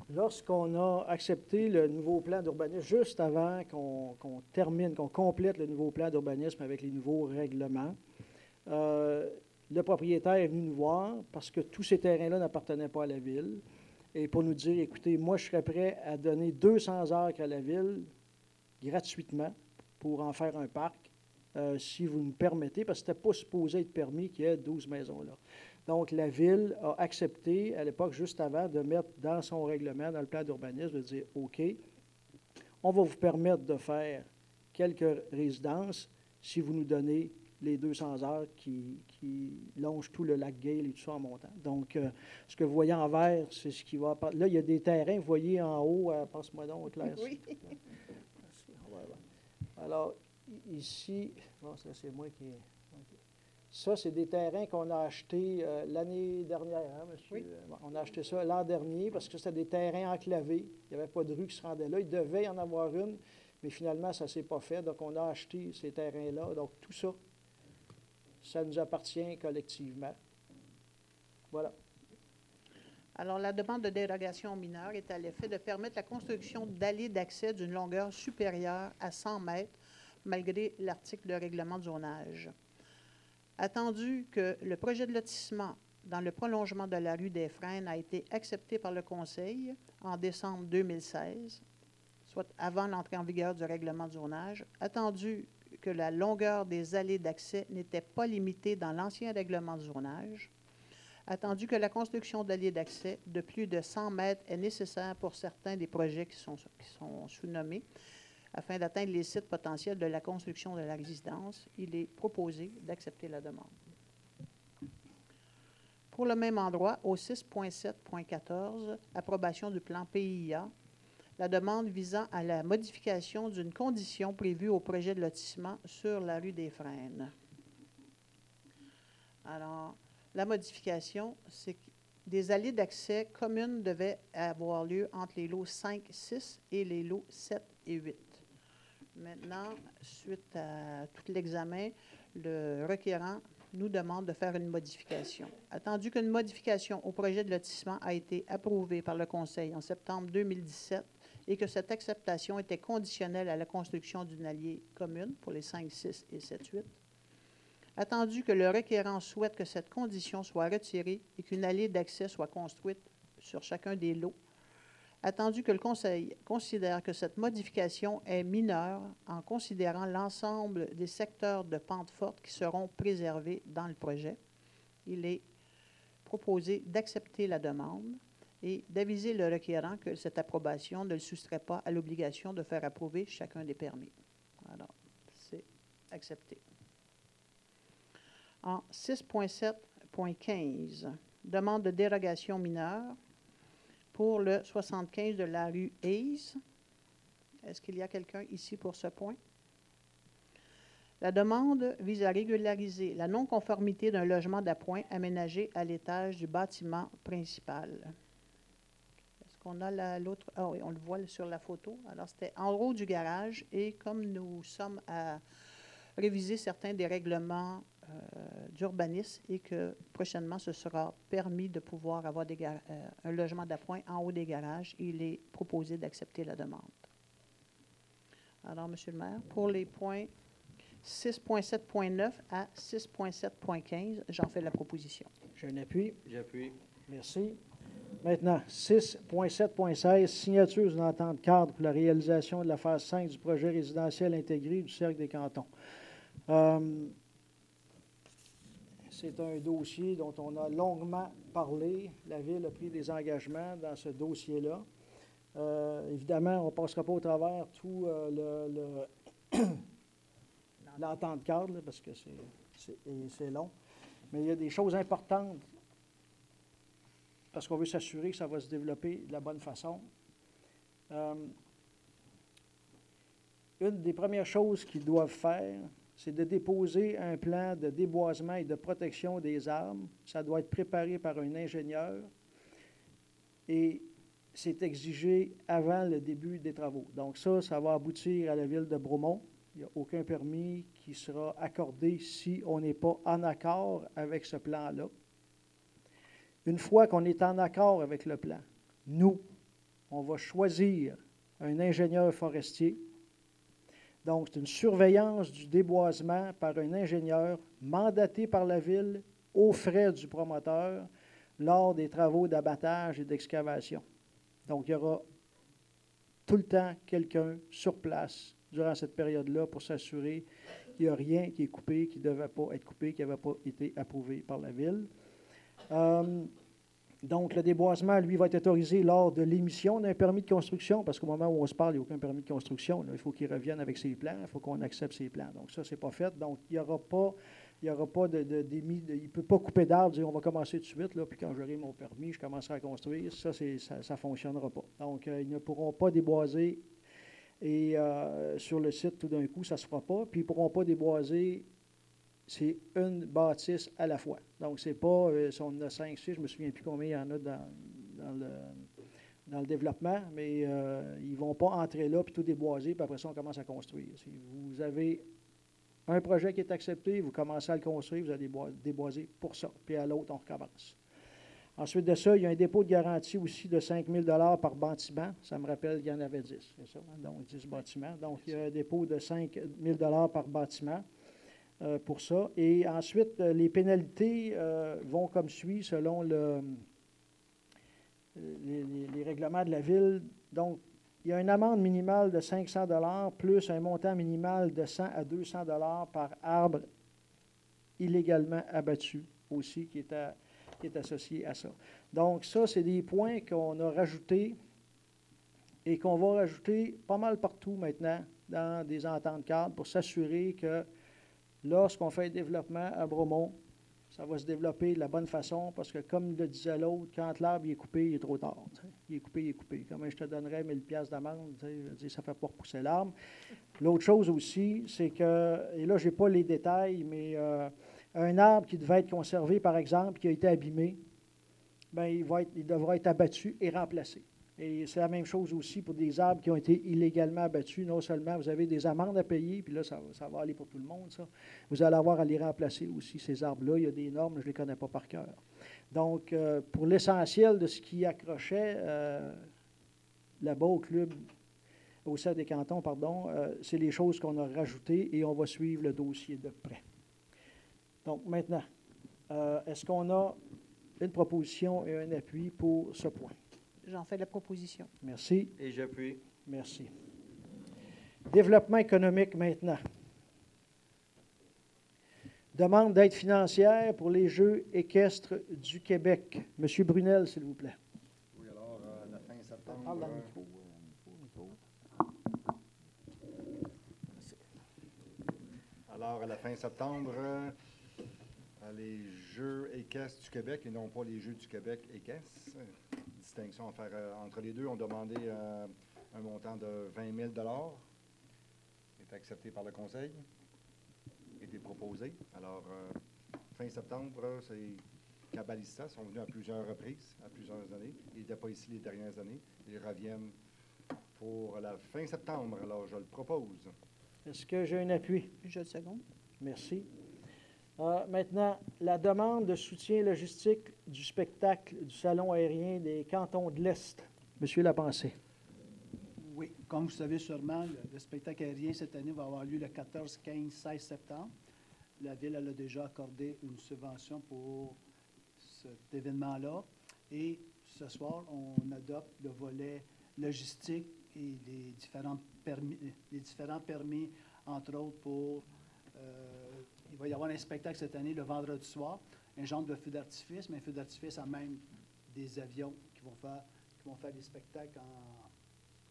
lorsqu'on a accepté le nouveau plan d'urbanisme, juste avant qu'on termine, qu'on complète le nouveau plan d'urbanisme avec les nouveaux règlements, le propriétaire est venu nous voir parce que tous ces terrains-là n'appartenaient pas à la ville. et pour nous dire, écoutez, moi, je serais prêt à donner 200 acres à la ville gratuitement pour en faire un parc, si vous me permettez, parce que ce n'était pas supposé être permis qu'il y ait 12 maisons là. Donc, la ville a accepté, à l'époque, juste avant, de mettre dans son règlement, dans le plan d'urbanisme, de dire, OK, on va vous permettre de faire quelques résidences si vous nous donnez les 200 heures qui longent tout le lac Gale et tout ça en montant. Donc, ce que vous voyez en vert, c'est ce qui va... Là, il y a des terrains, vous voyez en haut, passe-moi donc, Claire. Oui. Alors, ici, bon, ça c'est moi qui... OK. Ça, c'est des terrains qu'on a achetés l'année dernière, hein, monsieur? Oui. Bon, on a acheté ça l'an dernier parce que c'était des terrains enclavés. Il n'y avait pas de rue qui se rendait là. Il devait y en avoir une, mais finalement, ça ne s'est pas fait. Donc, on a acheté ces terrains-là. Donc, tout ça, ça nous appartient collectivement. Voilà. Alors, la demande de dérogation mineure est à l'effet de permettre la construction d'allées d'accès d'une longueur supérieure à 100 mètres, malgré l'article de règlement de zonage. Attendu que le projet de lotissement dans le prolongement de la rue des Frênes a été accepté par le Conseil en décembre 2016, soit avant l'entrée en vigueur du règlement de zonage, attendu que la longueur des allées d'accès n'était pas limitée dans l'ancien règlement de zonage, attendu que la construction d'allées d'accès de plus de 100 mètres est nécessaire pour certains des projets qui sont sous-nommés, afin d'atteindre les sites potentiels de la construction de la résidence, il est proposé d'accepter la demande. Pour le même endroit, au 6.7.14, approbation du plan PIA, la demande visant à la modification d'une condition prévue au projet de lotissement sur la rue des Frênes. Alors, la modification, c'est que des allées d'accès communes devaient avoir lieu entre les lots 5, 6 et les lots 7 et 8. Maintenant, suite à tout l'examen, le requérant nous demande de faire une modification. Attendu qu'une modification au projet de lotissement a été approuvée par le Conseil en septembre 2017 et que cette acceptation était conditionnelle à la construction d'une allée commune pour les 5, 6 et 7, 8. Attendu que le requérant souhaite que cette condition soit retirée et qu'une allée d'accès soit construite sur chacun des lots, attendu que le Conseil considère que cette modification est mineure en considérant l'ensemble des secteurs de pente forte qui seront préservés dans le projet, il est proposé d'accepter la demande et d'aviser le requérant que cette approbation ne le soustrait pas à l'obligation de faire approuver chacun des permis. Alors, c'est accepté. En 6.7.15, demande de dérogation mineure pour le 75 de la rue Hayes. Est-ce qu'il y a quelqu'un ici pour ce point? La demande vise à régulariser la non-conformité d'un logement d'appoint aménagé à l'étage du bâtiment principal. Est-ce qu'on a l'autre? Ah oui, on le voit sur la photo. Alors, c'était en haut du garage et comme nous sommes à réviser certains des règlements d'urbanisme et que prochainement, ce sera permis de pouvoir avoir un logement d'appoint en haut des garages. Il est proposé d'accepter la demande. Alors, Monsieur le maire, pour les points 6.7.9 à 6.7.15, j'en fais la proposition. J'ai un appui. J'appuie. Merci. Maintenant, 6.7.16, signature d'une entente cadre pour la réalisation de la phase 5 du projet résidentiel intégré du Cercle des Cantons. C'est un dossier dont on a longuement parlé. La Ville a pris des engagements dans ce dossier-là. Évidemment, on ne passera pas au travers tout l'entente cadre, là, parce que c'est long. Mais il y a des choses importantes parce qu'on veut s'assurer que ça va se développer de la bonne façon. Une des premières choses qu'ils doivent faire, c'est de déposer un plan de déboisement et de protection des arbres. Ça doit être préparé par un ingénieur et c'est exigé avant le début des travaux. Donc ça va aboutir à la Ville de Bromont. Il n'y a aucun permis qui sera accordé si on n'est pas en accord avec ce plan-là. Une fois qu'on est en accord avec le plan, nous, on va choisir un ingénieur forestier. Donc, c'est une surveillance du déboisement par un ingénieur mandaté par la Ville aux frais du promoteur lors des travaux d'abattage et d'excavation. Donc, il y aura tout le temps quelqu'un sur place durant cette période-là pour s'assurer qu'il n'y a rien qui est coupé, qui ne devait pas être coupé, qui n'avait pas été approuvé par la Ville. Donc, le déboisement, lui, va être autorisé lors de l'émission d'un permis de construction, parce qu'au moment où on se parle, il n'y a aucun permis de construction. Là. Il faut qu'il revienne avec ses plans, il faut qu'on accepte ses plans. Donc, ça, ce n'est pas fait. Donc, il n'y aura pas, il ne peut pas couper d'arbres, dire on va commencer tout de suite, là, puis quand j'aurai mon permis, je commencerai à construire. Ça ne fonctionnera pas. Donc, ils ne pourront pas déboiser et sur le site, tout d'un coup, ça ne se fera pas. Puis, ils ne pourront pas déboiser. C'est une bâtisse à la fois. Donc, c'est pas, si on en a 5, 6, je ne me souviens plus combien il y en a dans le développement, mais ils ne vont pas entrer là, puis tout déboiser, puis après ça, on commence à construire. Si vous avez un projet qui est accepté, vous commencez à le construire, vous allez déboiser pour ça, puis à l'autre, on recommence. Ensuite de ça, il y a un dépôt de garantie aussi de 5 000 par bâtiment. Ça me rappelle qu'il y en avait 10, c'est ça? Donc, 10 bâtiments. Donc, il y a un dépôt de 5 000 par bâtiment. Pour ça. Et ensuite, les pénalités vont comme suit selon les règlements de la Ville. Donc, il y a une amende minimale de 500 plus un montant minimal de 100 à 200 par arbre illégalement abattu aussi qui est associé à ça. Donc, ça, c'est des points qu'on a rajoutés et qu'on va rajouter pas mal partout maintenant dans des ententes cadres pour s'assurer que lorsqu'on fait un développement à Bromont, ça va se développer de la bonne façon parce que, comme le disait l'autre, quand l'arbre est coupé, il est trop tard. T'sais. Il est coupé. Comment je te donnerais 1000 pièces d'amende? Ça ne fait pas repousser l'arbre. L'autre chose aussi, c'est que, et là, je n'ai pas les détails, mais un arbre qui devait être conservé, par exemple, qui a été abîmé, bien, il devra être abattu et remplacé. Et c'est la même chose aussi pour des arbres qui ont été illégalement abattus. Non seulement vous avez des amendes à payer, puis là, ça va aller pour tout le monde, ça. Vous allez avoir à les remplacer aussi, ces arbres-là. Il y a des normes, je ne les connais pas par cœur. Donc, pour l'essentiel de ce qui accrochait là-bas au club, au sein des cantons, pardon, c'est les choses qu'on a rajoutées et on va suivre le dossier de près. Donc, maintenant, est-ce qu'on a une proposition et un appui pour ce point? J'en fais la proposition. Merci. Et j'appuie. Merci. Développement économique maintenant. Demande d'aide financière pour les Jeux équestres du Québec. Monsieur Brunel, s'il vous plaît. Oui, alors, la fin septembre. Parle dans le micro. Alors, à la fin septembre, les Jeux équestres du Québec et non pas les Jeux du Québec équestres. Distinction à faire entre les deux. On demandé un montant de 20 000 est accepté par le Conseil, a été proposé. Alors, fin septembre, c'est Cabalista sont venus à plusieurs reprises, à plusieurs années. Ils n'étaient pas ici les dernières années. Ils reviennent pour la fin septembre. Alors, je le propose. Est-ce que j'ai un appui? Je le seconde. Merci. Maintenant, la demande de soutien logistique du spectacle du Salon aérien des cantons de l'Est. Monsieur Lapensée. Oui, comme vous savez sûrement, le spectacle aérien cette année va avoir lieu le 14, 15, 16 septembre. La Ville elle a déjà accordé une subvention pour cet événement-là. Et ce soir, on adopte le volet logistique et les différents permis, entre autres pour... il va y avoir un spectacle cette année le vendredi soir, un genre de feu d'artifice, mais un feu d'artifice à même des avions qui vont faire des spectacles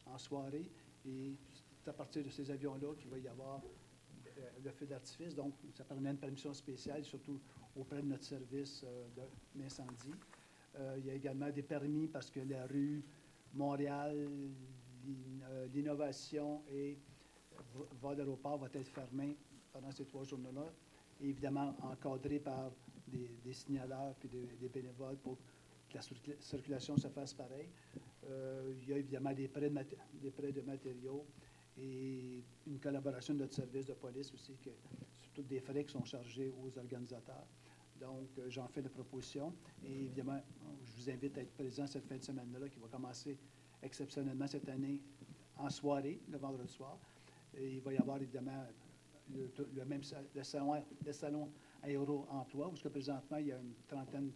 en soirée. Et c'est à partir de ces avions-là qu'il va y avoir le feu d'artifice. Donc, ça permet une permission spéciale, surtout auprès de notre service d'incendie. Il y a également des permis parce que la rue Montréal, l'Innovation et Vol d'aéroport va être fermée pendant ces 3 journées-là, et évidemment encadré par des signaleurs et des bénévoles pour que la circulation se fasse pareil. Il y a évidemment des prêts de matériaux et une collaboration de notre service de police aussi, surtout des frais qui sont chargés aux organisateurs. Donc, j'en fais la proposition et évidemment, je vous invite à être présent cette fin de semaine-là qui va commencer exceptionnellement cette année en soirée, le vendredi soir. Et il va y avoir évidemment le salon Aéro-Emploi, où présentement, il y a une trentaine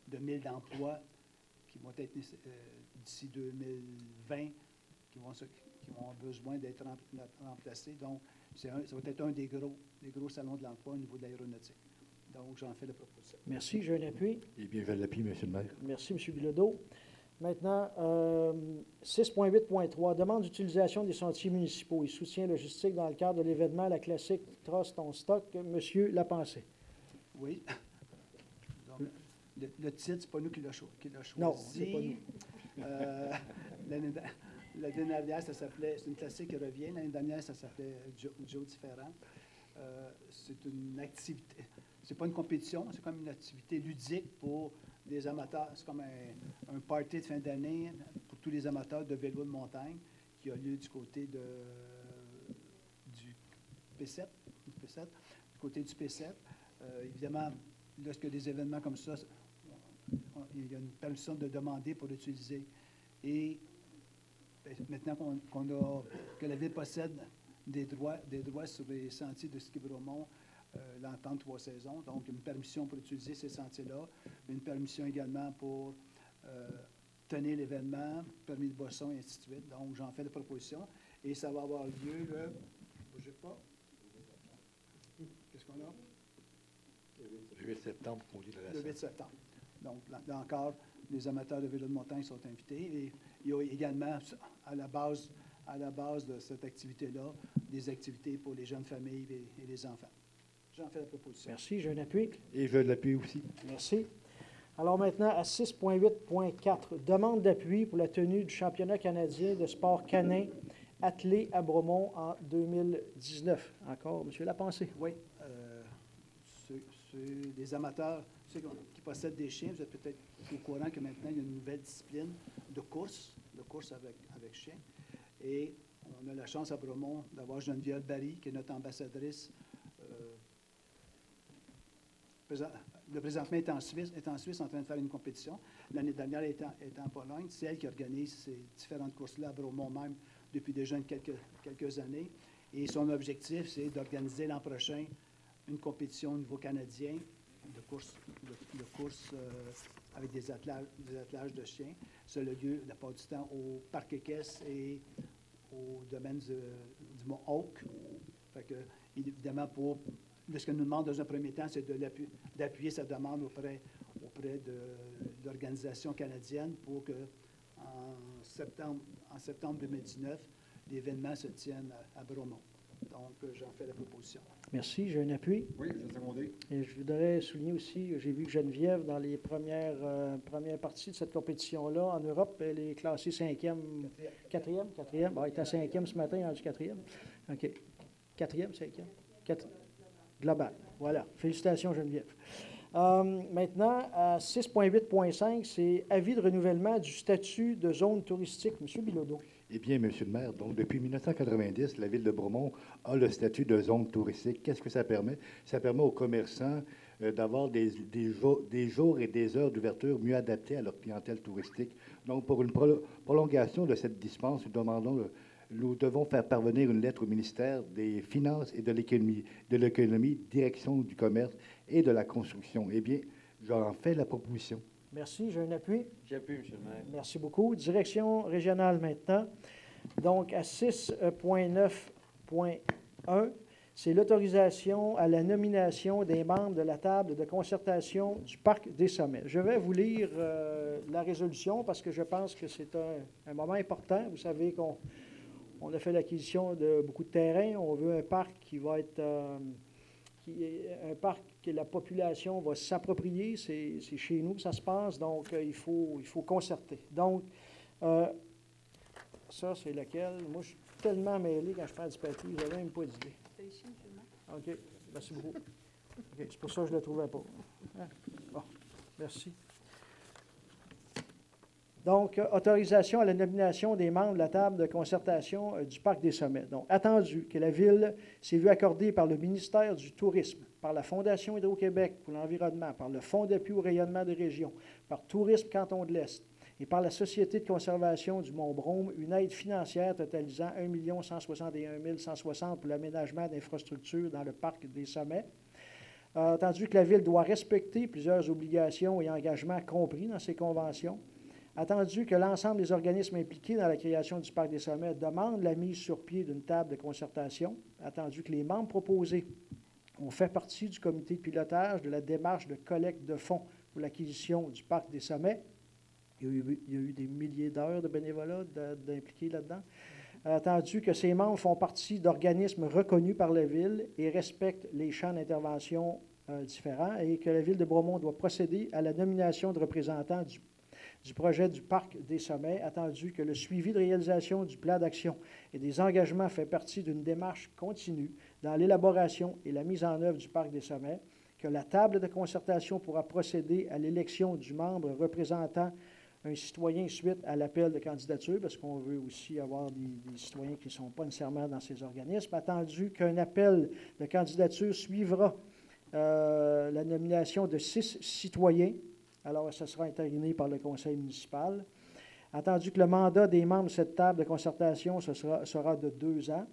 de mille d'emplois qui vont être d'ici 2020, qui vont avoir besoin d'être remplacés. Donc, ça va être un des gros salons de l'emploi au niveau de l'aéronautique. Donc, j'en fais la proposition. Merci. J'ai un appui. Eh bien, je l'appuie, M. le maire. Merci, M. Bilodeau. Maintenant, 6.8.3, demande d'utilisation des sentiers municipaux et soutien logistique dans le cadre de l'événement La Classique Trust on Stock. M. Lapensée. Oui. Donc, le titre, ce n'est pas nous qui l'a choisi. Non, c'est pas nous. L'année dernière, ça s'appelait, c'est une classique qui revient. L'année dernière, ça s'appelait Joe Différent. C'est une activité, c'est pas une compétition, c'est comme une activité ludique pour des amateurs. C'est comme un party de fin d'année pour tous les amateurs de vélo de montagne qui a lieu du côté du P7, du côté du P7. Évidemment, lorsque des événements comme ça, il y a une permission de demander pour l'utiliser. Et maintenant que la Ville possède des droits sur les sentiers de ski Bromont, l'entente 3 saisons, donc une permission pour utiliser ces sentiers-là, une permission également pour tenir l'événement, permis de boisson et ainsi de suite. Donc, j'en fais la proposition et ça va avoir lieu le... Bougez pas. Qu'est-ce qu'on a? Le 8 septembre, au lieu de la Le 8 septembre. Donc, là encore, les amateurs de vélo de montagne sont invités. Et il y a également, à la base de cette activité-là, des activités pour les jeunes familles et les enfants. J'en fais la proposition. Merci. J'ai un appui. Et je l'appuie aussi. Merci. Alors maintenant, à 6.8.4, demande d'appui pour la tenue du championnat canadien de sport canin attelé à Bromont en 2019. Encore, M. Lapensée. Oui. Les amateurs, ceux qui possèdent des chiens, vous êtes peut-être au courant que maintenant, il y a une nouvelle discipline de course avec chiens. Et on a la chance à Bromont d'avoir Geneviève Barry, qui est notre ambassadrice. Présentement, est en Suisse en train de faire une compétition. L'année dernière, elle était en Pologne. C'est elle qui organise ces différentes courses-là à Bromont même depuis déjà quelques années. Et son objectif, c'est d'organiser l'an prochain une compétition au niveau canadien de course avec des attelages de chiens. Ça a lieu la part du temps au Parc Équestre et au domaine du Mont Hawk. Fait que, évidemment, ce que nous demande dans un premier temps, c'est d'appuyer sa demande auprès de l'organisation canadienne pour que en septembre 2019, l'événement se tienne à Bromont. Donc, j'en fais la proposition. Merci. J'ai un appui. Oui, je vais seconder. Et je voudrais souligner aussi, j'ai vu que Geneviève, dans les premières parties de cette compétition-là, en Europe, elle est classée 5e, 4e. Bon, elle était à 5e ce matin, elle est rendue 4e. OK. 4e, 5e? Global. Voilà. Félicitations, Geneviève. Maintenant, à 6.8.5, c'est avis de renouvellement du statut de zone touristique. M. Bilodeau. Eh bien, M. le maire, donc depuis 1990, la Ville de Bromont a le statut de zone touristique. Qu'est-ce que ça permet? Ça permet aux commerçants d'avoir des jours et des heures d'ouverture mieux adaptés à leur clientèle touristique. Donc, pour une prolongation de cette dispense, nous devons faire parvenir une lettre au ministère des Finances et de l'économie, direction du commerce et de la construction. Eh bien, j'en fais la proposition. Merci. J'ai un appui. J'appuie, M. le maire. Merci beaucoup. Direction régionale maintenant. Donc, à 6.9.1, c'est l'autorisation à la nomination des membres de la table de concertation du Parc des Sommets. Je vais vous lire la résolution parce que je pense que c'est un moment important. Vous savez qu'on a fait l'acquisition de beaucoup de terrains. On veut un parc qui va être un parc que la population va s'approprier. C'est chez nous que ça se passe, donc il faut concerter. Donc, ça, c'est lequel? Moi, je suis tellement mêlé quand je prends du papier, je n'avais même pas d'idée. C'est ici, M. le maire. OK. Merci beaucoup. OK. C'est pour ça que je ne le trouvais pas. Hein? Bon, merci. Donc, autorisation à la nomination des membres de la table de concertation du Parc des Sommets. Donc, attendu que la Ville s'est vue accorder par le ministère du Tourisme, par la Fondation Hydro-Québec pour l'environnement, par le Fonds d'appui au rayonnement des régions, par Tourisme Canton de l'Est et par la Société de conservation du Mont-Brome, une aide financière totalisant 1 161 160 pour l'aménagement d'infrastructures dans le Parc des Sommets. Attendu que la Ville doit respecter plusieurs obligations et engagements compris dans ces conventions. Attendu que l'ensemble des organismes impliqués dans la création du Parc des Sommets demandent la mise sur pied d'une table de concertation, attendu que les membres proposés ont fait partie du comité de pilotage de la démarche de collecte de fonds pour l'acquisition du Parc des Sommets. Il y a eu des milliers d'heures de bénévolat d'impliqués là-dedans. Attendu que ces membres font partie d'organismes reconnus par la Ville et respectent les champs d'intervention différents et que la Ville de Bromont doit procéder à la nomination de représentants du projet du Parc des Sommets, attendu que le suivi de réalisation du plan d'action et des engagements fait partie d'une démarche continue dans l'élaboration et la mise en œuvre du Parc des Sommets, que la table de concertation pourra procéder à l'élection du membre représentant un citoyen suite à l'appel de candidature, parce qu'on veut aussi avoir des citoyens qui ne sont pas nécessairement dans ces organismes, attendu qu'un appel de candidature suivra la nomination de 6 citoyens. Alors, ce sera entériné par le conseil municipal. Attendu que le mandat des membres de cette table de concertation sera de 2 ans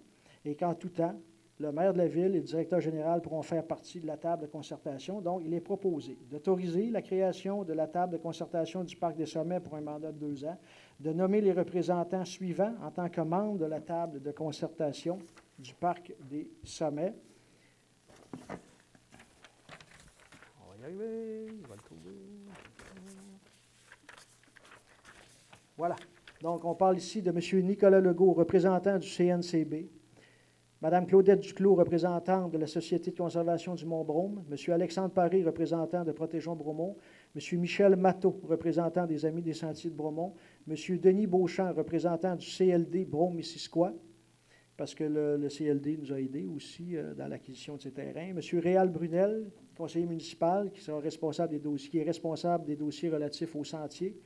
et qu'en tout temps, le maire de la Ville et le directeur général pourront faire partie de la table de concertation. Donc, il est proposé d'autoriser la création de la table de concertation du Parc des Sommets pour un mandat de 2 ans, de nommer les représentants suivants en tant que membres de la table de concertation du Parc des Sommets. On va y arriver, on va le trouver. Voilà. Donc, on parle ici de M. Nicolas Legault, représentant du CNCB. Mme Claudette Duclos, représentante de la Société de conservation du Mont-Brome. M. Alexandre Paré, représentant de Protégeons Bromont. M. Michel Matteau, représentant des Amis des Sentiers de Bromont. M. Denis Beauchamp, représentant du CLD Brome-Missisquoi, parce que le CLD nous a aidés aussi dans l'acquisition de ces terrains. M. Réal Brunel, conseiller municipal, qui sera responsable des dossiers, qui est responsable des dossiers relatifs aux sentiers.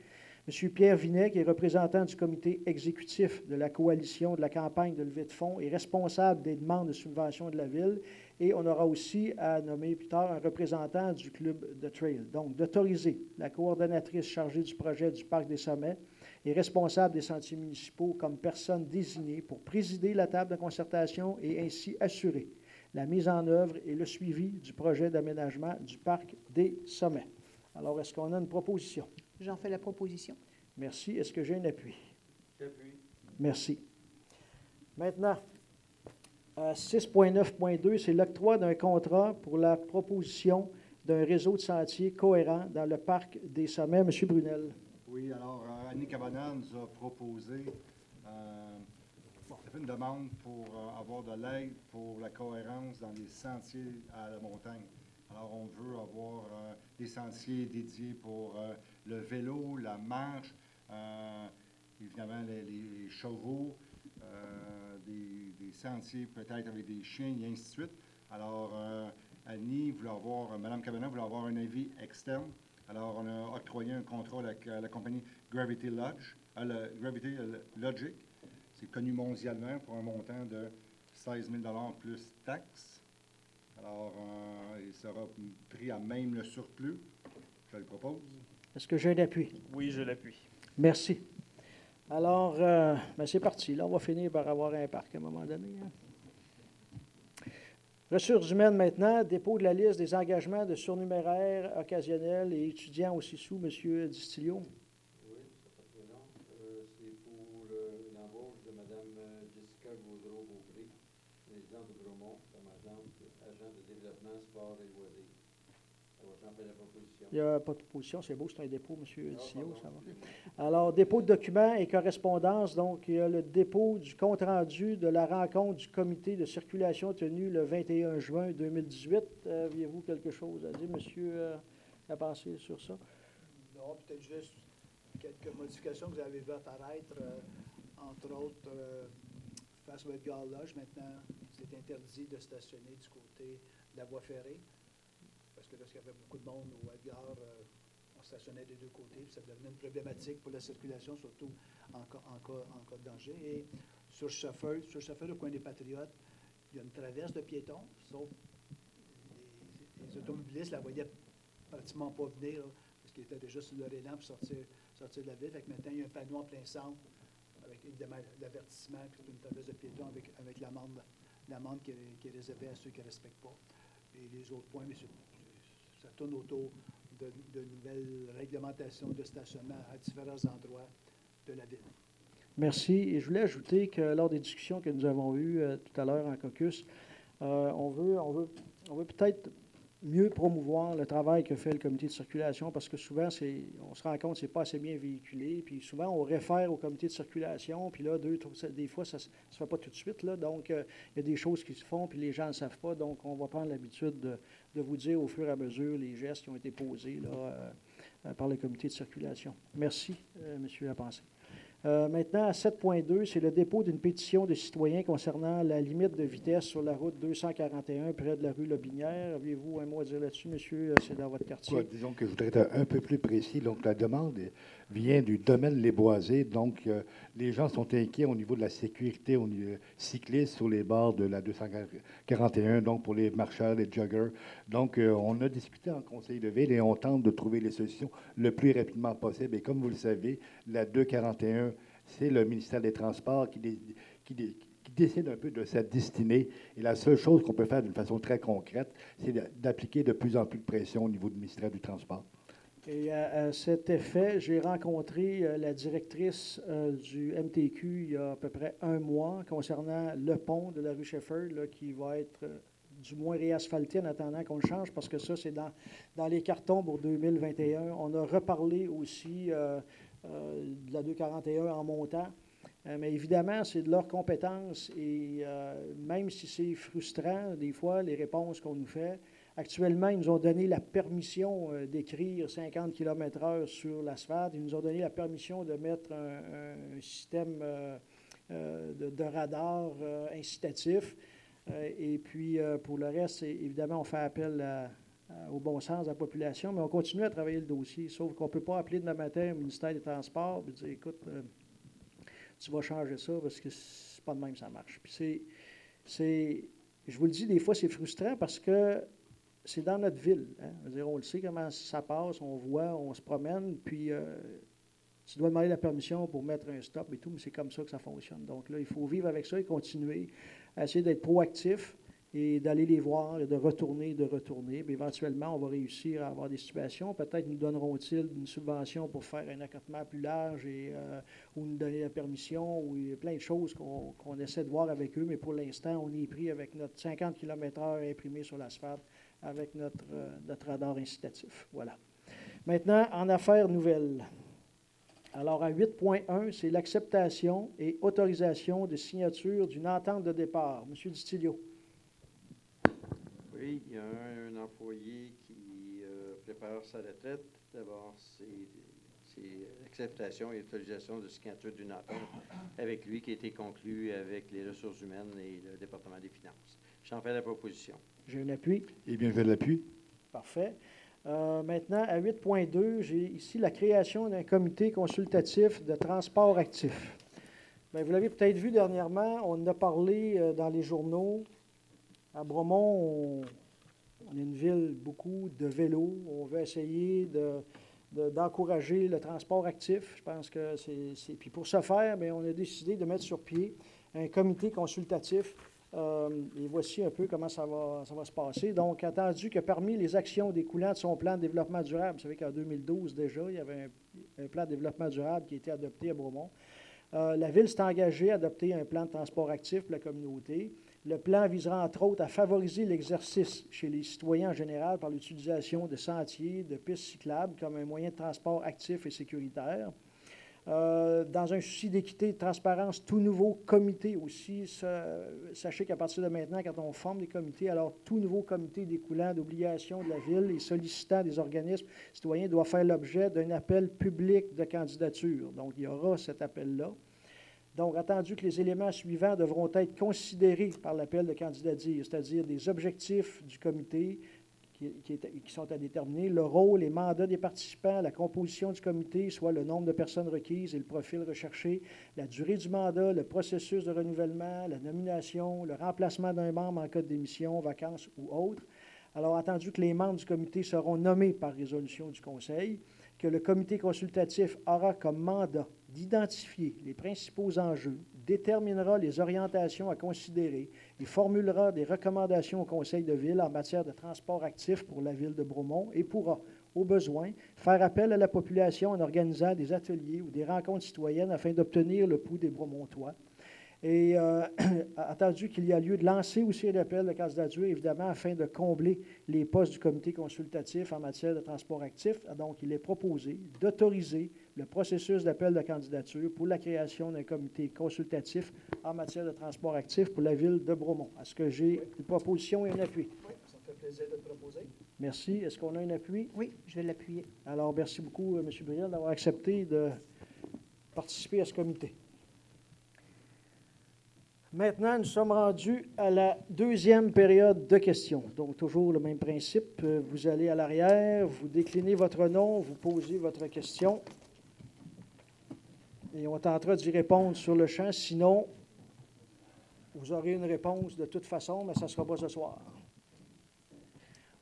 M. Pierre Vinet, qui est représentant du comité exécutif de la coalition de la campagne de levée de fonds et responsable des demandes de subvention de la Ville. Et on aura aussi à nommer plus tard un représentant du club de trail. Donc, d'autoriser la coordonnatrice chargée du projet du Parc des Sommets et responsable des sentiers municipaux comme personne désignée pour présider la table de concertation et ainsi assurer la mise en œuvre et le suivi du projet d'aménagement du Parc des Sommets. Alors, est-ce qu'on a une proposition? J'en fais la proposition. Merci. Est-ce que j'ai un appui? J'appuie. Merci. Maintenant, 6.9.2, c'est l'octroi d'un contrat pour la proposition d'un réseau de sentiers cohérent dans le Parc des Sommets. M. Brunel. Oui, alors Annie Cabana nous a proposé, fait une demande pour avoir de l'aide pour la cohérence dans les sentiers à la montagne. Alors, on veut avoir des sentiers dédiés pour le vélo, la marche, évidemment les chevaux, des sentiers peut-être avec des chiens et ainsi de suite. Alors, Annie voulait avoir, Mme Cabana voulait avoir un avis externe. Alors, on a octroyé un contrat avec la compagnie Gravity Logic. C'est connu mondialement pour un montant de 16 000 $ plus taxes. Alors, il sera pris à même le surplus. Je le propose. Est-ce que j'ai un appui? Oui, je l'appuie. Merci. Alors, c'est parti. Là, on va finir par avoir un parc à un moment donné. Hein. Ressources humaines maintenant. Dépôt de la liste des engagements de surnuméraires occasionnels et étudiants aussi sous M. Distilio. Oui, ça fait très long. C'est pour l'embauche de Mme Jessica Gaudreau-Beaupré, résidente de Bromont, comme agent de développement, sport et loisirs. J'en fais la proposition. Il n'y a pas de proposition, c'est beau, c'est un dépôt, M. Distilio, ça va. Alors, dépôt de documents et correspondance. Donc, il y a le dépôt du compte-rendu de la rencontre du comité de circulation tenue le 21 juin 2018. Aviez-vous quelque chose à dire, monsieur, à penser sur ça? Non, peut-être juste quelques modifications que vous avez vues apparaître, entre autres, face au Edgar Lodge. Maintenant, c'est interdit de stationner du côté de la voie ferrée. Parce que lorsqu'il y avait beaucoup de monde au Edgar, on stationnait des deux côtés, puis ça devenait une problématique pour la circulation, surtout en cas de danger. Et sur Schaffer, au coin des Patriotes, il y a une traverse de piétons, sauf les automobilistes ne la voyaient pratiquement pas venir, là, parce qu'ils étaient déjà sur leur élan pour sortir de la ville. Fait que maintenant, il y a un panneau en plein centre, avec évidemment l'avertissement, que c'est une traverse de piétons avec l'amende qui est réservée à ceux qui ne respectent pas. Et les autres points, mais ça tourne autour de nouvelles réglementations de stationnement à différents endroits de la ville. Merci. Et je voulais ajouter que lors des discussions que nous avons eues tout à l'heure en caucus, on veut peut-être mieux promouvoir le travail que fait le comité de circulation parce que souvent, on se rend compte que ce n'est pas assez bien véhiculé. Puis souvent, on réfère au comité de circulation. Puis là, des fois, ça ne se fait pas tout de suite. Là. Donc, il y a des choses qui se font, puis les gens ne le savent pas. Donc, on va prendre l'habitude de vous dire au fur et à mesure les gestes qui ont été posés là, par le comité de circulation. Merci, M. Lapensée. Maintenant, à 7.2, c'est le dépôt d'une pétition de citoyens concernant la limite de vitesse sur la route 241 près de la rue Lobinière. Avez-vous un mot à dire là-dessus, monsieur? C'est dans votre quartier. Disons que je voudrais être un peu plus précis. Donc, la demande vient du domaine Les Boisés. Donc, les gens sont inquiets au niveau de la sécurité au niveau cycliste sur les bords de la 241, donc pour les marcheurs, les joggers. Donc, on a discuté en conseil de ville et on tente de trouver les solutions le plus rapidement possible. Et comme vous le savez, la 241, c'est le ministère des Transports qui décide un peu de sa destinée. Et la seule chose qu'on peut faire d'une façon très concrète, c'est d'appliquer de plus en plus de pression au niveau du ministère du Transport. Et à cet effet, j'ai rencontré la directrice du MTQ il y a à peu près un mois concernant le pont de la rue Shepherd là, qui va être du moins réasphalté en attendant qu'on le change parce que ça, c'est dans les cartons pour 2021. On a reparlé aussi de la 241 en montant. Mais évidemment, c'est de leur compétence et même si c'est frustrant, des fois, les réponses qu'on nous fait, actuellement, ils nous ont donné la permission d'écrire 50 km/h sur l'asphalte. Ils nous ont donné la permission de mettre un système de radar incitatif. Et puis, pour le reste, évidemment, on fait appel au bon sens de la population, mais on continue à travailler le dossier, sauf qu'on ne peut pas appeler demain matin au ministère des Transports et dire, écoute, tu vas changer ça parce que c'est pas de même que ça marche. Puis je vous le dis, des fois, c'est frustrant parce que c'est dans notre ville. Hein? Je veux dire, on le sait comment ça passe, on voit, on se promène, puis tu dois demander la permission pour mettre un stop et tout, mais c'est comme ça que ça fonctionne. Donc là, il faut vivre avec ça et continuer à essayer d'être proactif et d'aller les voir et de retourner. Puis éventuellement, on va réussir à avoir des situations. Peut-être nous donneront-ils une subvention pour faire un accotement plus large ou nous donner la permission, ou il y a plein de choses qu'on essaie de voir avec eux, mais pour l'instant, on est pris avec notre 50 km/h imprimé sur l'asphalte avec notre radar incitatif. Voilà. Maintenant, en affaires nouvelles. Alors, à 8.1, c'est l'acceptation et autorisation de signature d'une entente de départ. Monsieur Distilio. Oui, il y a un employé qui prépare sa retraite. D'abord, c'est l'acceptation et l'autorisation de signature d'une entente avec lui qui a été conclue avec les ressources humaines et le département des finances. J'en fais la proposition. J'ai un appui. Eh bien, je l'appuie. Parfait. Maintenant, à 8.2, j'ai ici la création d'un comité consultatif de transport actif. Bien, vous l'avez peut-être vu dernièrement, on en a parlé dans les journaux. À Bromont, on est une ville, beaucoup de vélos. On veut essayer d'encourager le transport actif. Je pense que c'est... Puis pour ce faire, bien, on a décidé de mettre sur pied un comité consultatif. Et voici un peu comment ça va se passer. Donc, attendu que parmi les actions découlant de son plan de développement durable, vous savez qu'en 2012 déjà, il y avait un plan de développement durable qui a été adopté à Bromont. La Ville s'est engagée à adopter un plan de transport actif pour la communauté. Le plan visera entre autres à favoriser l'exercice chez les citoyens en général par l'utilisation de sentiers, de pistes cyclables comme un moyen de transport actif et sécuritaire. Dans un souci d'équité et de transparence, tout nouveau comité aussi, sachez qu'à partir de maintenant, quand on forme des comités, alors tout nouveau comité découlant d'obligations de la Ville et sollicitant des organismes citoyens doit faire l'objet d'un appel public de candidature. Donc, il y aura cet appel-là. Donc, attendu que les éléments suivants devront être considérés par l'appel de candidature, c'est-à-dire des objectifs du comité qui sont à déterminer, le rôle, les mandats des participants, la composition du comité, soit le nombre de personnes requises et le profil recherché, la durée du mandat, le processus de renouvellement, la nomination, le remplacement d'un membre en cas de démission, vacances ou autre. Alors, attendu que les membres du comité seront nommés par résolution du Conseil, que le comité consultatif aura comme mandat d'identifier les principaux enjeux, déterminera les orientations à considérer et formulera des recommandations au Conseil de ville en matière de transport actif pour la Ville de Bromont et pourra, au besoin, faire appel à la population en organisant des ateliers ou des rencontres citoyennes afin d'obtenir le pouls des Bromontois. Et attendu qu'il y a lieu de lancer aussi un appel de candidature, évidemment, afin de combler les postes du comité consultatif en matière de transport actif. Donc, il est proposé d'autoriser le processus d'appel de candidature pour la création d'un comité consultatif en matière de transport actif pour la ville de Bromont. Est-ce que j'ai une proposition et un appui? Oui, ça me fait plaisir de le proposer. Merci. Est-ce qu'on a un appui? Oui, je vais l'appuyer. Alors, merci beaucoup, M. Briel, d'avoir accepté de participer à ce comité. Maintenant, nous sommes rendus à la deuxième période de questions. Donc, toujours le même principe. Vous allez à l'arrière, vous déclinez votre nom, vous posez votre question. Et on tentera d'y répondre sur le champ. Sinon, vous aurez une réponse de toute façon, mais ça ne sera pas ce soir.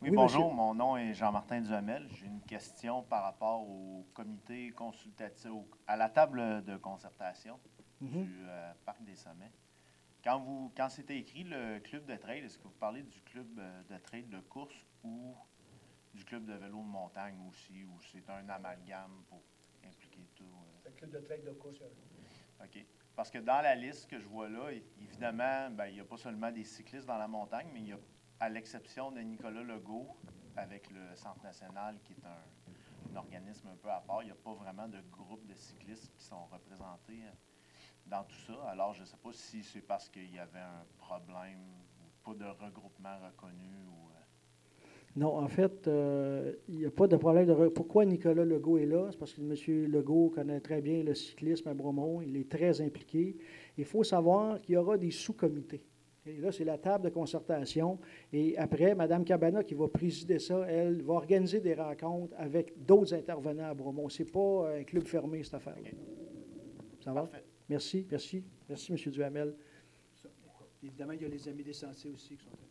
Oui, Oui, bonjour. monsieur. Mon nom est Jean-Martin Duhamel. J'ai une question par rapport au comité consultatif, à la table de concertation du Parc des Sommets. Quand c'était écrit le club de trail, est-ce que vous parlez du club de trail de course ou du club de vélo de montagne aussi, ou c'est un amalgame pour impliquer tout? C'est le club de trail de course. OK. Parce que dans la liste que je vois là, évidemment, ben, il n'y a pas seulement des cyclistes dans la montagne, mais il y a, à l'exception de Nicolas Legault, avec le Centre national, qui est un organisme un peu à part, il n'y a pas vraiment de groupe de cyclistes qui sont représentés dans tout ça. Alors, je ne sais pas si c'est parce qu'il y avait un problème ou pas de regroupement reconnu. Non, en fait, il n'y a pas de problème. Pourquoi Nicolas Legault est là? C'est parce que M. Legault connaît très bien le cyclisme à Bromont. Il est très impliqué. Il faut savoir qu'il y aura des sous-comités. Et là, c'est la table de concertation. Et après, Mme Cabana, qui va présider ça, elle va organiser des rencontres avec d'autres intervenants à Bromont. Ce n'est pas un club fermé, cette affaire-là. Okay. Ça va? Parfait. Merci, merci. Merci, M. Duhamel. Évidemment, il y a les amis des sentiers aussi qui sont impliqués.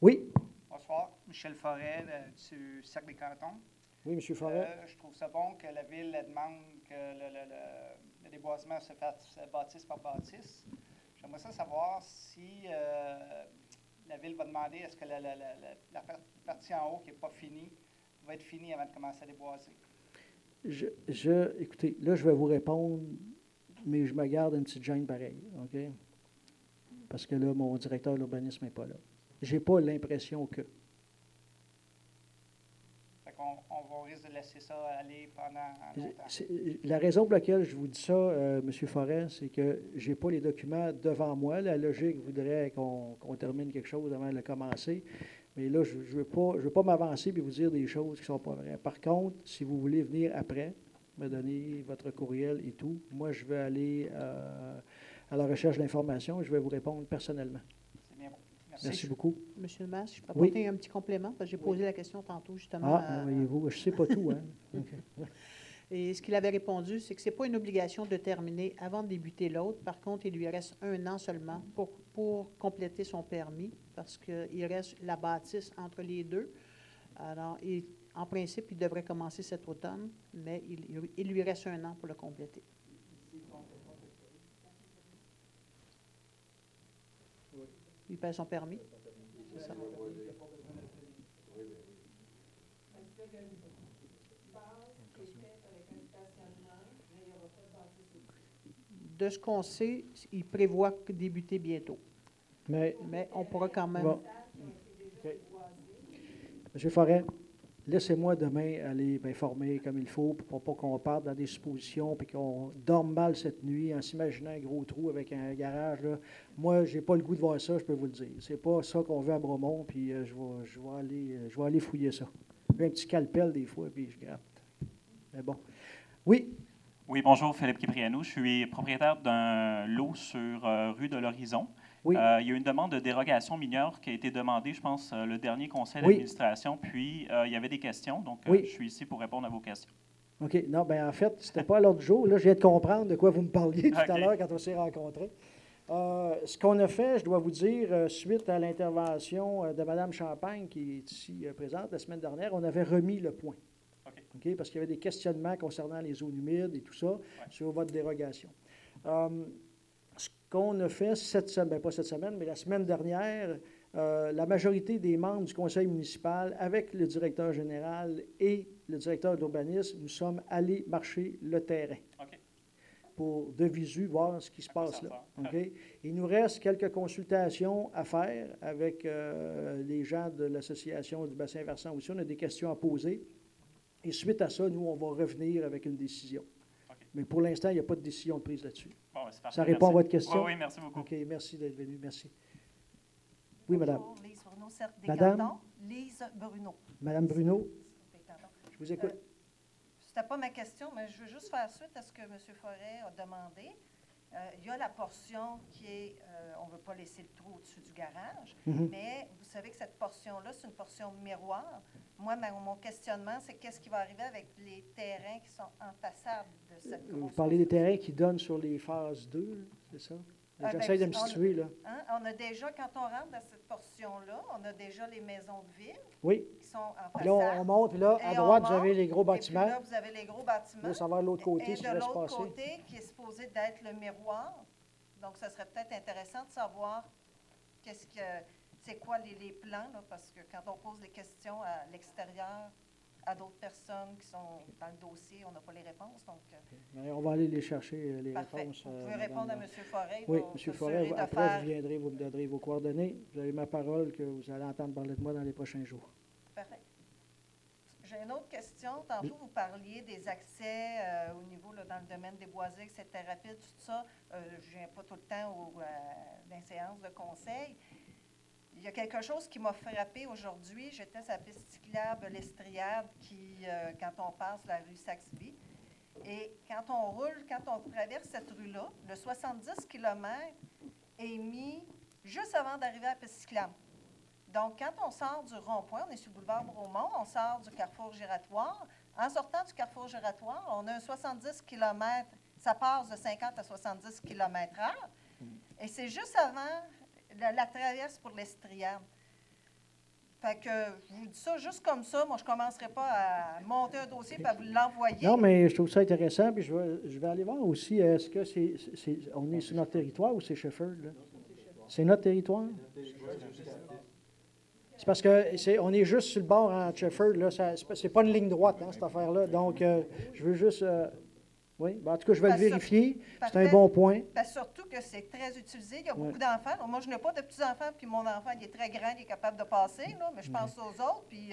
Oui? Bonsoir, Michel Forêt du Cercle des Cantons. Oui, M. Forêt. Je trouve ça bon que la Ville demande que le déboisement se fasse bâtisse par bâtisse. J'aimerais ça savoir si la Ville va demander est-ce que la partie en haut qui n'est pas finie va être finie avant de commencer à déboiser. Écoutez, là, je vais vous répondre, mais je me garde une petite gêne pareille, OK? Parce que là, mon directeur de l'urbanisme n'est pas là. Je n'ai pas l'impression que. Fait qu'on risque de laisser ça aller pendant longtemps. La raison pour laquelle je vous dis ça, M. Forêt, c'est que je n'ai pas les documents devant moi. La logique voudrait qu'on termine quelque chose avant de commencer. Mais là, je ne veux pas m'avancer et vous dire des choses qui ne sont pas vraies. Par contre, si vous voulez venir après, me donner votre courriel et tout, moi, je vais aller à la recherche d'informations et je vais vous répondre personnellement. C'est bien bon. Merci beaucoup. Monsieur le maire, je peux apporter un petit complément, parce que j'ai posé la question tantôt, justement. Ah, voyez-vous, je ne sais pas tout, hein? Okay. Et ce qu'il avait répondu, c'est que ce n'est pas une obligation de terminer avant de débuter l'autre. Par contre, il lui reste 1 an seulement pour compléter son permis, parce qu'il reste la bâtisse entre les deux. Alors, en principe, il devrait commencer cet automne, mais il lui reste 1 an pour le compléter. Il paye son permis. C'est ça. De ce qu'on sait, il prévoit débuter bientôt. Mais on pourra quand même... Bon. Okay. M. Forêt, laissez-moi demain aller m'informer comme il faut pour pas qu'on parte dans des suppositions et qu'on dorme mal cette nuit en s'imaginant un gros trou avec un garage. Là. Moi, je n'ai pas le goût de voir ça, je peux vous le dire. C'est pas ça qu'on veut à Bromont, puis je vais aller fouiller ça. J'ai un petit calpel des fois, puis je gratte. Mais bon. Oui? Oui, bonjour, Philippe Kiprianou. Je suis propriétaire d'un lot sur rue de l'Horizon. Oui. Il y a une demande de dérogation mineure qui a été demandée, je pense, le dernier conseil d'administration, puis il y avait des questions, donc je suis ici pour répondre à vos questions. OK. Non, bien en fait, c'était pas à l'ordre du jour. Là, je viens de comprendre de quoi vous me parliez tout à l'heure quand on s'est rencontrés. Ce qu'on a fait, je dois vous dire, suite à l'intervention de Mme Champagne, qui est ici présente la semaine dernière, on avait remis le point. OK? Parce qu'il y avait des questionnements concernant les zones humides et tout ça sur votre dérogation. Ce qu'on a fait cette semaine, bien pas cette semaine, mais la semaine dernière, la majorité des membres du conseil municipal, avec le directeur général et le directeur d'urbanisme, nous sommes allés marcher le terrain pour de visu voir ce qui se passe là. Okay? Il nous reste quelques consultations à faire avec les gens de l'Association du bassin versant aussi. On a des questions à poser. Et suite à ça, nous, on va revenir avec une décision. Mais pour l'instant, il n'y a pas de décision prise là-dessus. Bon, c'est parfait. Ça répond à votre question? Oui, merci beaucoup. OK, merci d'être venu. Merci. Oui, madame. Bonjour, Lise Bruno, Cercle des Madame? Cantons. Lise Bruno. Madame Bruno, je vous écoute. Ce n'était pas ma question, mais je veux juste faire suite à ce que M. Forêt a demandé. Il y a la portion qui est, on ne veut pas laisser le trou au-dessus du garage, mais vous savez que cette portion-là, c'est une portion miroir. Moi, mon questionnement, c'est qu'est-ce qui va arriver avec les terrains qui sont en façade de cette grosse... Vous parlez des terrains qui donnent sur les phases 2, c'est ça? J'essaie de me situer, là. Hein, on a déjà, quand on rentre dans cette portion-là, on a déjà les maisons de ville qui sont en façade. Puis là, on monte, puis là, à droite, vous avez les gros bâtiments. Et puis là, vous avez les gros bâtiments. Là, ça va de l'autre côté, et de l'autre côté, qui est supposé d'être le miroir. Donc, ça serait peut-être intéressant de savoir c'est quoi les plans, là, parce que quand on pose des questions à l'extérieur, à d'autres personnes qui sont dans le dossier, on n'a pas les réponses. Donc, on va aller les chercher, les réponses. Vous pouvez répondre à M. Forêt. Oui, M. Forêt, après, vous me donnerez vos coordonnées. Vous avez ma parole que vous allez entendre parler de moi dans les prochains jours. Parfait. J'ai une autre question. Tantôt, vous parliez des accès au niveau, là, dans le domaine des boisés, que c'était rapide, tout ça. Je ne viens pas tout le temps dans les séances de conseil. Il y a quelque chose qui m'a frappé aujourd'hui. J'étais sur la piste cyclable l'Estriade quand on passe la rue Saxby. Et quand on roule, quand on traverse cette rue-là, le 70 km est mis juste avant d'arriver à la piste cyclable. Donc, quand on sort du rond-point, on est sur le boulevard Bromont, on sort du carrefour giratoire. En sortant du carrefour giratoire, on a un 70 km, ça passe de 50 à 70 km/h. Et c'est juste avant la traverse pour l'Estriade. Fait que je vous dis ça juste comme ça. Moi, je ne commencerai pas à monter un dossier et à vous l'envoyer. Non, mais je trouve ça intéressant. Puis je vais aller voir aussi, est-ce que on est sur notre territoire ou c'est Shefford? C'est notre territoire? C'est parce qu'on est juste sur le bord en Shefford. C'est pas une ligne droite, hein, cette affaire-là. Donc, je veux juste... oui, ben, en tout cas, je vais le vérifier. C'est un bon point. Parce surtout que c'est très utilisé. Il y a beaucoup d'enfants. Alors, moi, je n'ai pas de petits-enfants, puis mon enfant, il est très grand, il est capable de passer, là, mais je pense aux autres, puis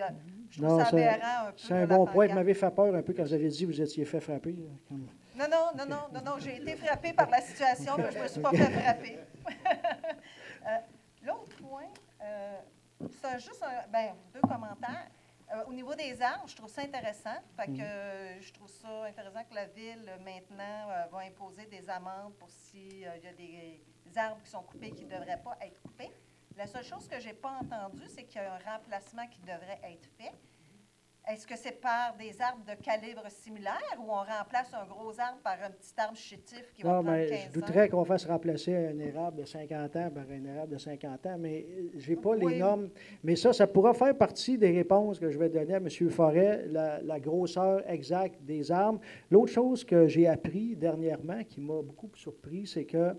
je trouve ça aberrant un peu. C'est un bon point. Vous m'avez fait peur un peu quand vous avez dit que vous étiez fait frapper. Non, j'ai été frappée par la situation, mais je ne me suis pas fait frapper. L'autre point, c'est juste deux commentaires. Au niveau des arbres, je trouve ça intéressant. Fait que, je trouve ça intéressant que la Ville, maintenant, va imposer des amendes pour s'il y a des arbres qui sont coupés qui ne devraient pas être coupés. La seule chose que je n'ai pas entendue, c'est qu'il y a un remplacement qui devrait être fait. Est-ce que c'est par des arbres de calibre similaire ou on remplace un gros arbre par un petit arbre chétif qui va prendre 15 ans? Je douterais qu'on fasse remplacer un érable de 50 ans par un érable de 50 ans, mais je n'ai pas les normes. Mais ça pourra faire partie des réponses que je vais donner à M. Forêt, la grosseur exacte des arbres. L'autre chose que j'ai appris dernièrement, qui m'a beaucoup surpris, c'est que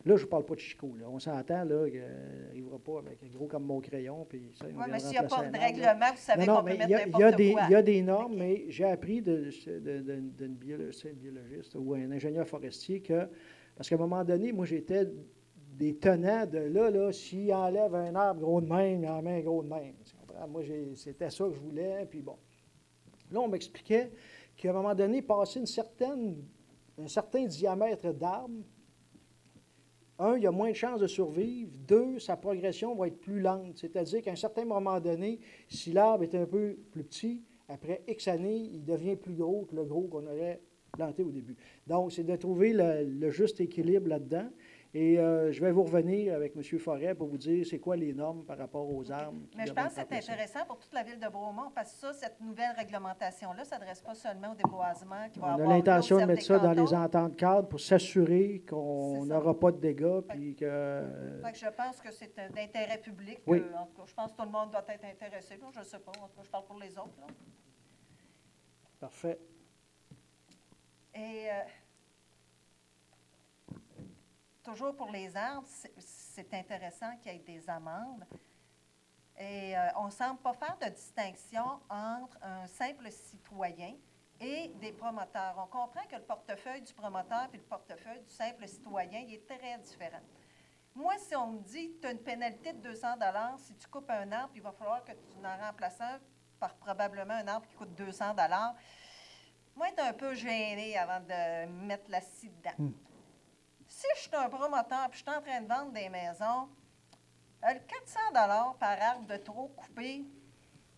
là, je ne parle pas de Chico. Là. On s'entend, là, qu'il n'arrivera pas avec un gros comme mon crayon. Oui, mais s'il n'y a pas de règlement, vous savez qu'on peut mettre n'importe quoi. Il y a des normes, mais j'ai appris d'une biologiste ou un ingénieur forestier que, parce qu'à un moment donné, moi, j'étais des tenants de là, s'il enlève un arbre gros de même, il en met un gros de même. Moi, c'était ça que je voulais, puis bon. Là, on m'expliquait qu'à un moment donné, passer un certain diamètre d'arbre, un, il y a moins de chances de survivre. Deux, sa progression va être plus lente. C'est-à-dire qu'à un certain moment donné, si l'arbre est un peu plus petit, après X années, il devient plus gros que le gros qu'on aurait planté au début. Donc, c'est de trouver le juste équilibre là-dedans. Et je vais vous revenir avec M. Forêt pour vous dire c'est quoi les normes par rapport aux arbres. Mais je pense que c'est intéressant pour toute la ville de Bromont parce que cette nouvelle réglementation-là ne s'adresse pas seulement au déboisement. On a l'intention de mettre ça dans les ententes cadres pour s'assurer qu'on n'aura pas de dégâts. Puis que je pense que c'est d'intérêt public. Oui. En tout cas, je pense que tout le monde doit être intéressé. Je ne sais pas. En tout cas, je parle pour les autres. Là. Parfait. Et toujours pour les arbres, c'est intéressant qu'il y ait des amendes. Et on ne semble pas faire de distinction entre un simple citoyen et des promoteurs. On comprend que le portefeuille du promoteur et le portefeuille du simple citoyen, il est très différent. Moi, si on me dit tu as une pénalité de 200 $, si tu coupes un arbre, il va falloir que tu en remplaces un par probablement un arbre qui coûte 200 $. Moi, être un peu gêné avant de mettre la scie dedans. Si je suis un promoteur et je suis en train de vendre des maisons, le 400 $ par arbre de trop coupé,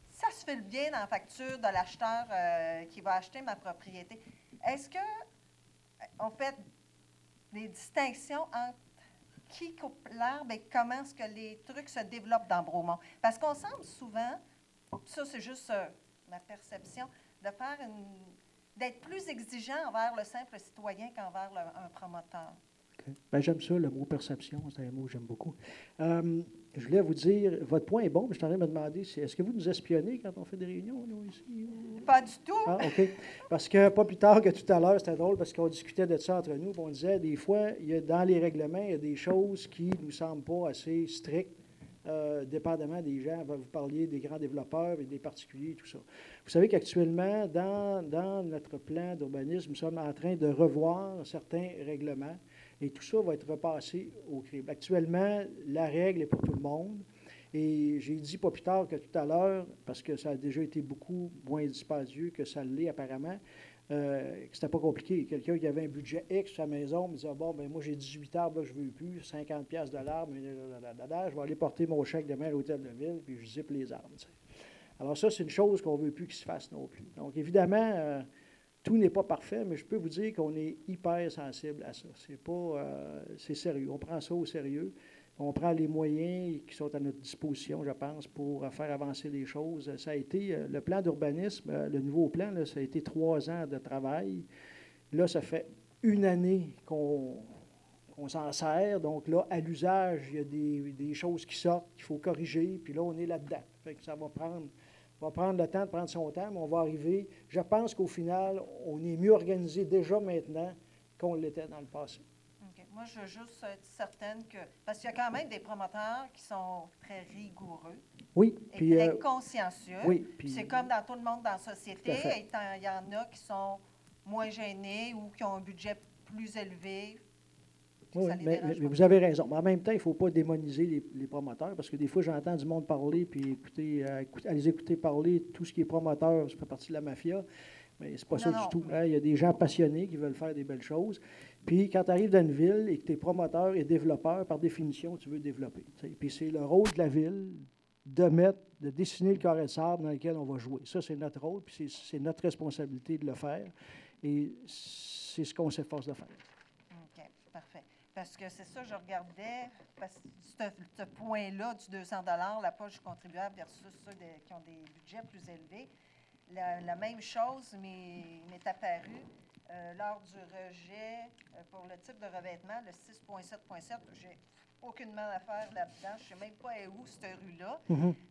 ça se file bien dans la facture de l'acheteur qui va acheter ma propriété. Est-ce qu'on fait des distinctions entre qui coupe l'arbre et comment est-ce que les trucs se développent dans Bromont? Parce qu'on semble souvent, ça c'est juste ma perception, d'être plus exigeant envers le simple citoyen qu'envers un promoteur. Okay. Bien, j'aime ça, le mot perception, c'est un mot que j'aime beaucoup. Je voulais vous dire, votre point est bon, mais je suis en train de me demander, est-ce que vous nous espionnez quand on fait des réunions, nous, ici? Pas du tout. Ah, OK. Parce que pas plus tard que tout à l'heure, c'était drôle, parce qu'on discutait de ça entre nous, puis on disait, des fois, dans les règlements, il y a des choses qui ne nous semblent pas assez strictes, dépendamment des gens. Vous parliez des grands développeurs et des particuliers et tout ça. Vous savez qu'actuellement, dans notre plan d'urbanisme, nous sommes en train de revoir certains règlements. Et tout ça va être repassé au CRIB. Actuellement, la règle est pour tout le monde. Et j'ai dit pas plus tard que tout à l'heure, parce que ça a déjà été beaucoup moins dispendieux que ça l'est apparemment, que c'était pas compliqué. Quelqu'un qui avait un budget X sur sa maison me disait, bon, ben moi j'ai 18 arbres, là, je veux plus, 50$ de l'arbre, je vais aller porter mon chèque demain à l'hôtel de ville, puis je zippe les arbres. T'sais. Alors ça, c'est une chose qu'on ne veut plus qu'il se fasse non plus. Donc évidemment, tout n'est pas parfait, mais je peux vous dire qu'on est hyper sensible à ça. C'est sérieux. On prend ça au sérieux. On prend les moyens qui sont à notre disposition, je pense, pour faire avancer les choses. Ça a été, le plan d'urbanisme, le nouveau plan, là, ça a été 3 ans de travail. Là, ça fait 1 année qu'on s'en sert. Donc là, à l'usage, il y a des choses qui sortent qu'il faut corriger. Puis là, on est là-dedans. Fait que ça va prendre le temps de prendre son temps, mais on va arriver. Je pense qu'au final, on est mieux organisé déjà maintenant qu'on l'était dans le passé. Okay. Moi, je veux juste être certaine que... Parce qu'il y a quand même des promoteurs qui sont très rigoureux. Oui. Et très consciencieux. Oui. C'est comme dans tout le monde dans la société. Il y en a qui sont moins gênés ou qui ont un budget plus élevé. Oui, mais vous avez raison. Mais en même temps, il ne faut pas démoniser les promoteurs, parce que des fois, j'entends du monde parler, puis à les écouter parler, tout ce qui est promoteur, ça fait partie de la mafia. Mais c'est pas ça du tout. Hein? Il y a des gens passionnés qui veulent faire des belles choses. Puis quand tu arrives dans une ville et que tu es promoteur et développeur, par définition, tu veux développer. T'sais. Puis c'est le rôle de la ville de dessiner le carré de sable dans lequel on va jouer. Ça, c'est notre rôle, puis c'est notre responsabilité de le faire. Et c'est ce qu'on s'efforce de faire. OK, parfait. Parce que c'est ça, je regardais, parce que ce point-là du 200 $, la poche du contribuable versus ceux qui ont des budgets plus élevés, la même chose m'est apparue lors du rejet pour le type de revêtement, le 6.7.7. J'ai aucunement affaire là-dedans. Je ne sais même pas où cette rue-là,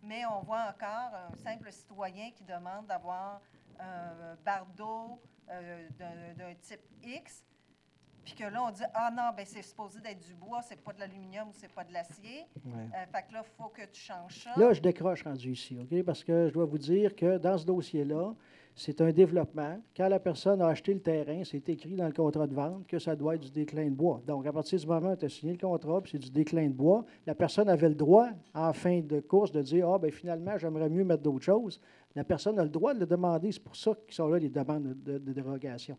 mais on voit encore un simple citoyen qui demande d'avoir un bardeau d'un type X. Puis que là, on dit, ah non, ben c'est supposé d'être du bois, c'est pas de l'aluminium ou c'est pas de l'acier. Fait que là, il faut que tu changes ça. Là, je décroche rendu ici, OK? Parce que je dois vous dire que dans ce dossier-là, c'est un développement. Quand la personne a acheté le terrain, c'est écrit dans le contrat de vente que ça doit être du déclin de bois. Donc, à partir du moment où tu as signé le contrat, puis c'est du déclin de bois, la personne avait le droit, en fin de course, de dire, ah, bien finalement, j'aimerais mieux mettre d'autres choses. La personne a le droit de le demander. C'est pour ça qu'ils sont là, les demandes de dérogation.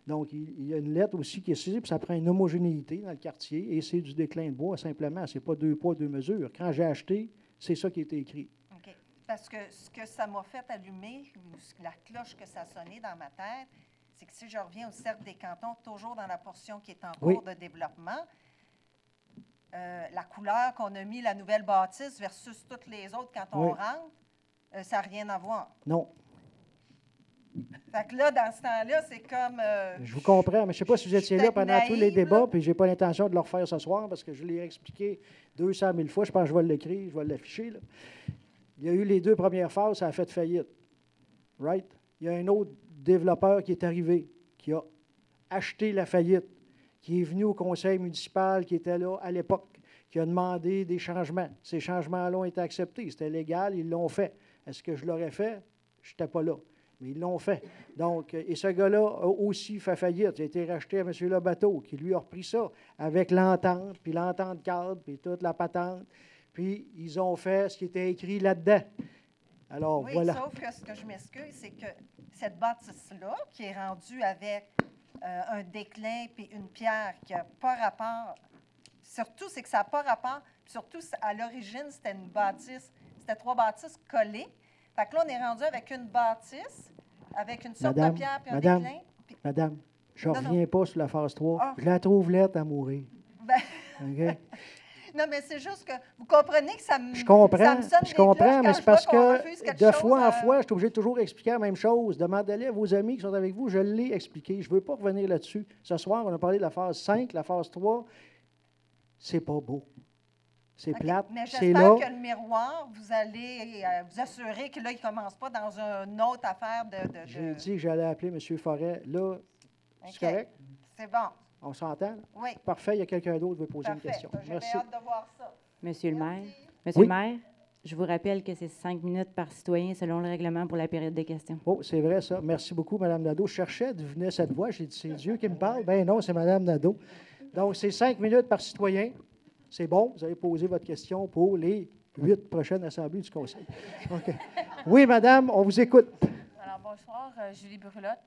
Donc, il y a une lettre aussi qui est saisie, puis ça prend une homogénéité dans le quartier, et c'est du déclin de bois, simplement. Ce n'est pas 2 poids, 2 mesures. Quand j'ai acheté, c'est ça qui a été écrit. OK. Parce que ce que ça m'a fait allumer, la cloche que ça a sonné dans ma tête, c'est que si je reviens au Cercle des cantons, toujours dans la portion qui est en cours de développement, la couleur qu'on a mis, la nouvelle bâtisse versus toutes les autres quand on rentre, ça n'a rien à voir. Non. Fait que là, dans ce temps-là, c'est comme... je vous comprends, mais je ne sais pas si vous étiez là pendant tous les débats, puis je n'ai pas l'intention de le refaire ce soir, parce que je l'ai expliqué 200 000 fois. Je pense que je vais l'écrire, je vais l'afficher. Là. Il y a eu les 2 premières phases, ça a fait faillite. Right? Il y a un autre développeur qui est arrivé, qui a acheté la faillite, qui est venu au conseil municipal, qui était là à l'époque, qui a demandé des changements. Ces changements-là ont été acceptés. C'était légal, ils l'ont fait. Est-ce que je l'aurais fait? Je n'étais pas là. Mais ils l'ont fait. Donc, et ce gars-là a aussi fait faillite. Il a été racheté à M. Lebateau, qui lui a repris ça avec l'entente, puis l'entente cadre, puis toute la patente. Puis, ils ont fait ce qui était écrit là-dedans. Alors, oui, voilà. Sauf que ce que je m'excuse, c'est que cette bâtisse-là, qui est rendue avec un déclin puis une pierre qui n'a pas rapport, surtout, c'est que ça n'a pas rapport, surtout, à l'origine, c'était une bâtisse, c'était 3 bâtisses collées. Fait que là, on est rendu avec une bâtisse, avec une sorte de pierre puis un déclin. Madame, je ne reviens pas sur la phase 3. Ah. Je la trouve laide à mourir. Ben, OK? non, mais c'est juste que vous comprenez que ça me Je comprends, ça me sonne je des comprends, cloches mais quand c'est je parce vois qu'on que refuse quelque de chose, fois en fois, je suis obligé de toujours expliquer la même chose. Demandez-le à vos amis qui sont avec vous. Je l'ai expliqué. Je ne veux pas revenir là-dessus. Ce soir, on a parlé de la phase 5, la phase 3. C'est pas beau. C'est plate. Mais C'est là. j'espère que le miroir, vous allez vous assurer que là, il ne commence pas dans une autre affaire de... J'ai dit que j'allais appeler M. Forêt. Là, c'est correct? C'est bon. On s'entend? Oui. Parfait. Il y a quelqu'un d'autre qui veut poser une question. J'ai Merci. hâte de voir ça. Monsieur le maire. Oui. Monsieur le maire, je vous rappelle que c'est 5 minutes par citoyen selon le règlement pour la période de questions. Oh, c'est vrai, ça. Merci beaucoup, Mme Nadeau. Je cherchais d'où venait cette voix. J'ai dit, c'est Dieu qui me parle. Ben non, c'est Mme Nadeau. Donc, c'est 5 minutes par citoyen. C'est bon. Vous avez posé votre question pour les 8 prochaines assemblées du Conseil. OK. Oui, madame, on vous écoute. Alors, bonsoir, Julie Brulotte.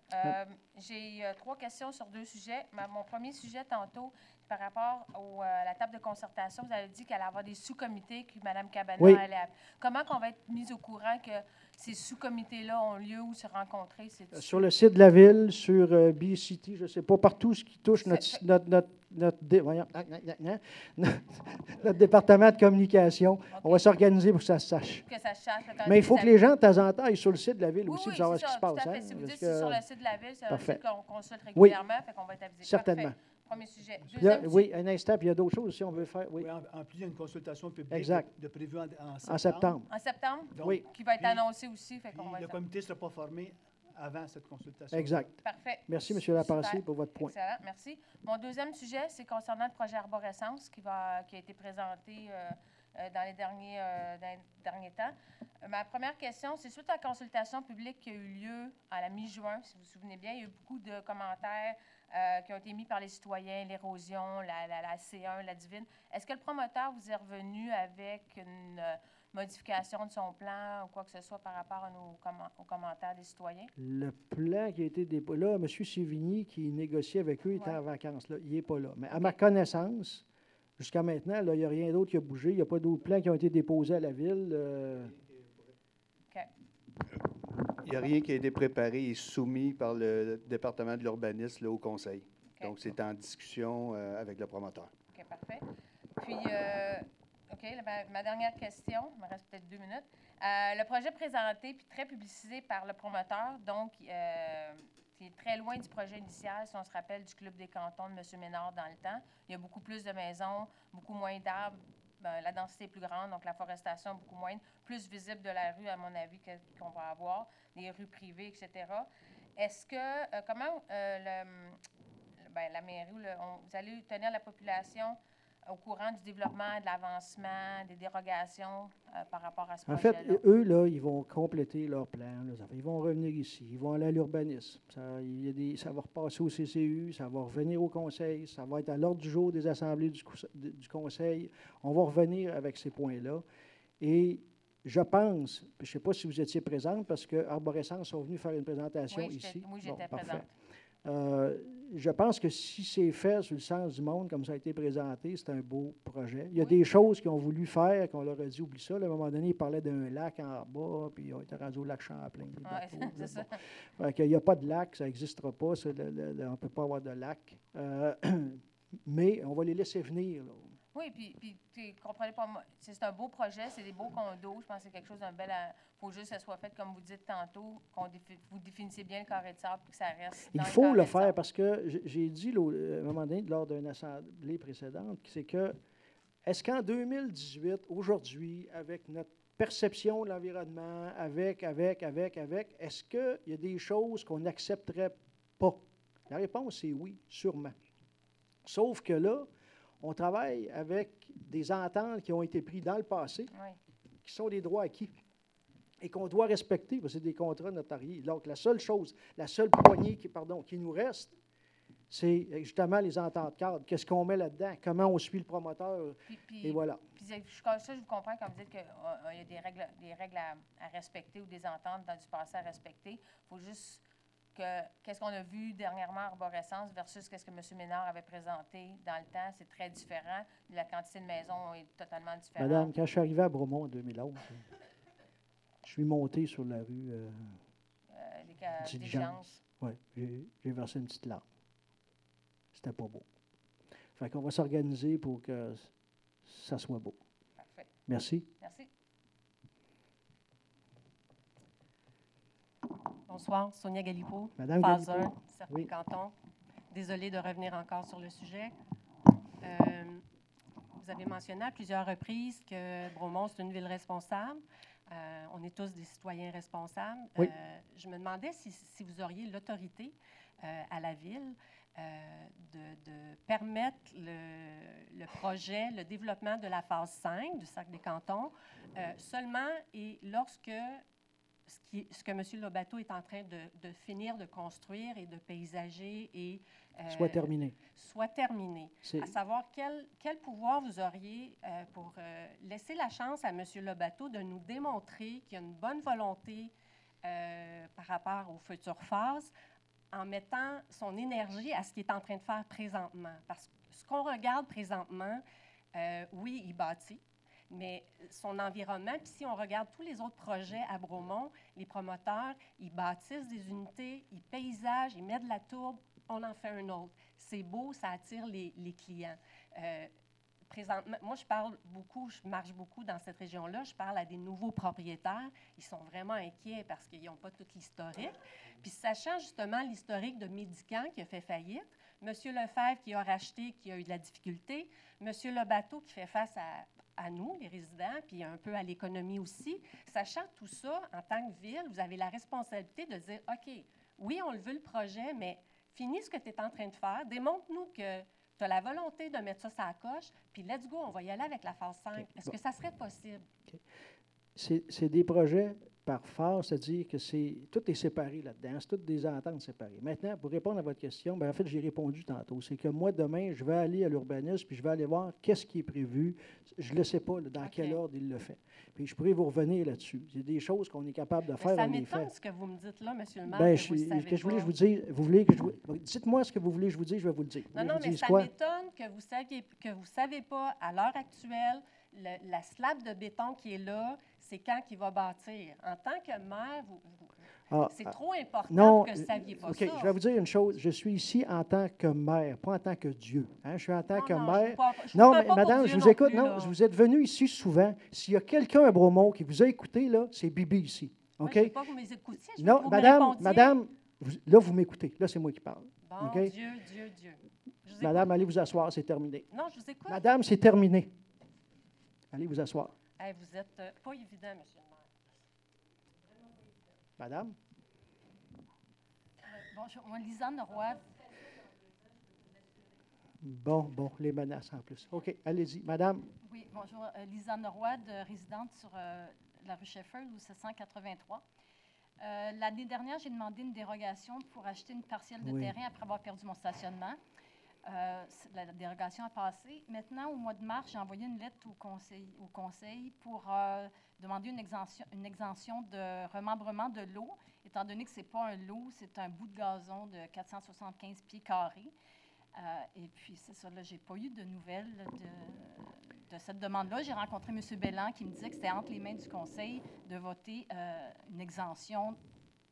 J'ai 3 questions sur 2 sujets. Mon premier sujet, tantôt, par rapport à la table de concertation, vous avez dit qu'elle allait avoir des sous-comités que Mme Cabana Oui. allait... Comment qu'on va être mis au courant que ces sous-comités-là ont lieu ou se rencontrer? Sur le site de la Ville, sur B-City, je ne sais pas, partout ce qui touche notre département de communication, on va s'organiser pour que ça se sache. Que ça se sache. Mais il faut que les gens, de temps en temps, aillent sur le site de la Ville aussi pour savoir ce qui se passe. Tout à fait. Si vous dites que c'est sur le site de la Ville, c'est un site qu'on consulte Oui. régulièrement, fait qu'on va être avisé. Certainement. Parfait. Premier sujet. Oui, un instant, puis il y a d'autres choses aussi on veut faire. Oui, en plus, il y a une consultation publique exact. de prévue en En septembre. En septembre? Donc, oui. Qui va être annoncé aussi. Fait qu'on va le comité ne sera pas formé avant cette consultation. Exact. Parfait. Merci, M. Lapensée, pour votre point. Excellent, merci. Mon deuxième sujet, c'est concernant le projet Arborescence qui a été présenté dans les derniers temps. Ma première question, c'est suite à la consultation publique qui a eu lieu à la mi-juin, si vous vous souvenez bien, il y a eu beaucoup de commentaires qui ont été mis par les citoyens, l'érosion, la C1, la divine. Est-ce que le promoteur vous est revenu avec une modification de son plan ou quoi que ce soit par rapport aux commentaires des citoyens? Le plan qui a été déposé, là, M. Sévigny, qui négocie avec eux, était en vacances. Là. Il n'est pas là. Mais à ma connaissance, jusqu'à maintenant, là, il n'y a rien d'autre qui a bougé. Il n'y a pas d'autres plans qui ont été déposés à la Ville. OK. Il n'y a rien qui a été préparé et soumis par le département de l'urbanisme au Conseil. Okay. Donc, c'est en discussion avec le promoteur. OK, parfait. Puis, OK, ma dernière question, il me reste peut-être 2 minutes. Le projet présenté puis très publicisé par le promoteur, donc, qui est très loin du projet initial, si on se rappelle du Club des cantons de M. Ménard dans le temps. Il y a beaucoup plus de maisons, beaucoup moins d'arbres. La densité est plus grande, donc la forestation beaucoup moindre, plus visible de la rue, à mon avis, qu'on va avoir, des rues privées, etc. Est-ce que, comment la mairie, vous allez tenir la population au courant du développement, de l'avancement, des dérogations par rapport à ce projet-là? En fait, eux, là, ils vont compléter leur plan. Là. Ils vont revenir ici. Ils vont aller à l'urbanisme. Ça va repasser au CCU. Ça va revenir au Conseil. Ça va être à l'ordre du jour des assemblées du Conseil. On va revenir avec ces points-là. Et je pense, je ne sais pas si vous étiez présente, parce que Arborescence sont venus faire une présentation ici. Oui, j'étais présente. Parfait. Je pense que si c'est fait sur le sens du monde, comme ça a été présenté, c'est un beau projet. Il y a des choses qu'ils ont voulu faire, qu'on leur a dit, oublie ça. Là, à un moment donné, ils parlaient d'un lac en bas, puis ils ont été rendus au lac Champlain. C'est ça. Il n'y a pas de lac, ça n'existera pas. On ne peut pas avoir de lac. Mais on va les laisser venir. Là. Oui, puis tu comprenez pas, c'est un beau projet, c'est des beaux condos. Je pense que c'est quelque chose d'un bel... Il faut juste que ça soit fait, comme vous dites tantôt, vous définissez bien le carré de sable pour que ça reste. Il faut le faire parce que j'ai dit à un moment donné, lors d'une assemblée précédente, c'est que est-ce qu'en 2018, aujourd'hui, avec notre perception de l'environnement, est-ce qu'il y a des choses qu'on n'accepterait pas? La réponse est oui, sûrement. Sauf que là, on travaille avec des ententes qui ont été prises dans le passé, Oui. qui sont des droits acquis et qu'on doit respecter, parce que c'est des contrats notariés. Donc, la seule chose, la seule poignée qui nous reste, c'est justement les ententes cadres. Qu'est-ce qu'on met là-dedans? Comment on suit le promoteur? Et voilà. Puis ça, je vous comprends quand vous dites qu'il y a des règles à respecter ou des ententes dans du passé à respecter. Il faut juste qu'est-ce qu'on a vu dernièrement à Arborescence versus qu'est-ce que M. Ménard avait présenté dans le temps, c'est très différent. La quantité de maisons est totalement différente. Madame, quand je suis arrivé à Bromont en 2011, je suis monté sur la rue Diligence. Oui, j'ai versé une petite larme. C'était pas beau. Fait qu'on va s'organiser pour que ça soit beau. Parfait. Merci. Merci. Bonsoir, Sonia Galipo, Madame phase Galipo. 1, cercle Oui. canton. Désolée de revenir encore sur le sujet. Vous avez mentionné à plusieurs reprises que Bromont, c'est une ville responsable. On est tous des citoyens responsables. Oui. Je me demandais si vous auriez l'autorité à la ville de permettre le projet, le développement de la phase 5 du Cercle des cantons seulement et lorsque ce que M. Lobato est en train de finir de construire et de paysager et Soit terminé. Soit terminé. À savoir quel pouvoir vous auriez pour laisser la chance à M. Lobato de nous démontrer qu'il y a une bonne volonté par rapport aux futures phases en mettant son énergie à ce qu'il est en train de faire présentement. Parce que ce qu'on regarde présentement, oui, il bâtit, mais son environnement, puis si on regarde tous les autres projets à Bromont, les promoteurs, ils bâtissent des unités, ils paysagent, ils mettent de la tourbe, on en fait un autre. C'est beau, ça attire les clients. Présentement, moi, je parle beaucoup, je marche beaucoup dans cette région-là, je parle à des nouveaux propriétaires. Ils sont vraiment inquiets parce qu'ils n'ont pas tout l'historique. Puis, sachant justement l'historique de Médicamp qui a fait faillite, M. Lefebvre qui a racheté, qui a eu de la difficulté, M. Lobato qui fait face à nous, les résidents, puis un peu à l'économie aussi. Sachant tout ça, en tant que ville, vous avez la responsabilité de dire, OK, oui, on le veut le projet, mais finis ce que tu es en train de faire, démontre-nous que tu as la volonté de mettre ça sur la coche, puis let's go, on va y aller avec la phase 5. Est-ce que ça serait possible? C'est des projets par phase, c'est-à-dire que tout est séparé là-dedans, c'est toutes des ententes séparées. Maintenant, pour répondre à votre question, bien, en fait, j'ai répondu tantôt. C'est que moi, demain, je vais aller à l'urbanisme, puis je vais aller voir qu'est-ce qui est prévu. Je ne le sais pas là, dans quel ordre il le fait. Puis je pourrais vous revenir là-dessus. C'est des choses qu'on est capable de faire. Ça m'étonne ce que vous me dites là, M. le maire, bien, que vous le savez que je voulais pas. je vous dire, vous voulez que je vous... Dites-moi ce que vous voulez que je vous dise, je vais vous le dire. Non, mais ça m'étonne que vous savez pas, à l'heure actuelle, la slab de béton qui est là, c'est quand qu'il va bâtir. En tant que maire, c'est trop important que vous ne saviez pas ça. OK, je vais vous dire une chose. Je suis ici en tant que maire, pas en tant que Dieu. Hein? Je suis en tant que maire. Non, mais madame, je vous écoute. Non, vous êtes venu ici souvent. S'il y a quelqu'un à Bromont qui vous a écouté, là, c'est Bibi ici. OK? Moi, je ne veux pas que vous m'écoutiez. Je veux non, que vous madame, là, vous m'écoutez. Là, c'est moi qui parle. Bon, okay? Dieu. Madame, allez vous asseoir, c'est terminé. Non, je vous écoute. Madame, c'est terminé. Allez vous asseoir. Hey, vous n'êtes pas évident, M. le maire. Madame? Bonjour, moi, Lisanne Roy. Bon, les menaces en plus. OK, allez-y. Madame? Oui, bonjour. Lisanne Roy, résidente sur la rue Sheffield, au 783. L'année dernière, j'ai demandé une dérogation pour acheter une parcelle de terrain après avoir perdu mon stationnement. La dérogation a passé. Maintenant, au mois de mars, j'ai envoyé une lettre au conseil pour demander une exemption de remembrement de lot, étant donné que ce n'est pas un lot, c'est un bout de gazon de 475 pieds carrés. Et puis, c'est ça, là, je n'ai pas eu de nouvelles de cette demande-là. J'ai rencontré M. Belland qui me disait que c'était entre les mains du conseil de voter une exemption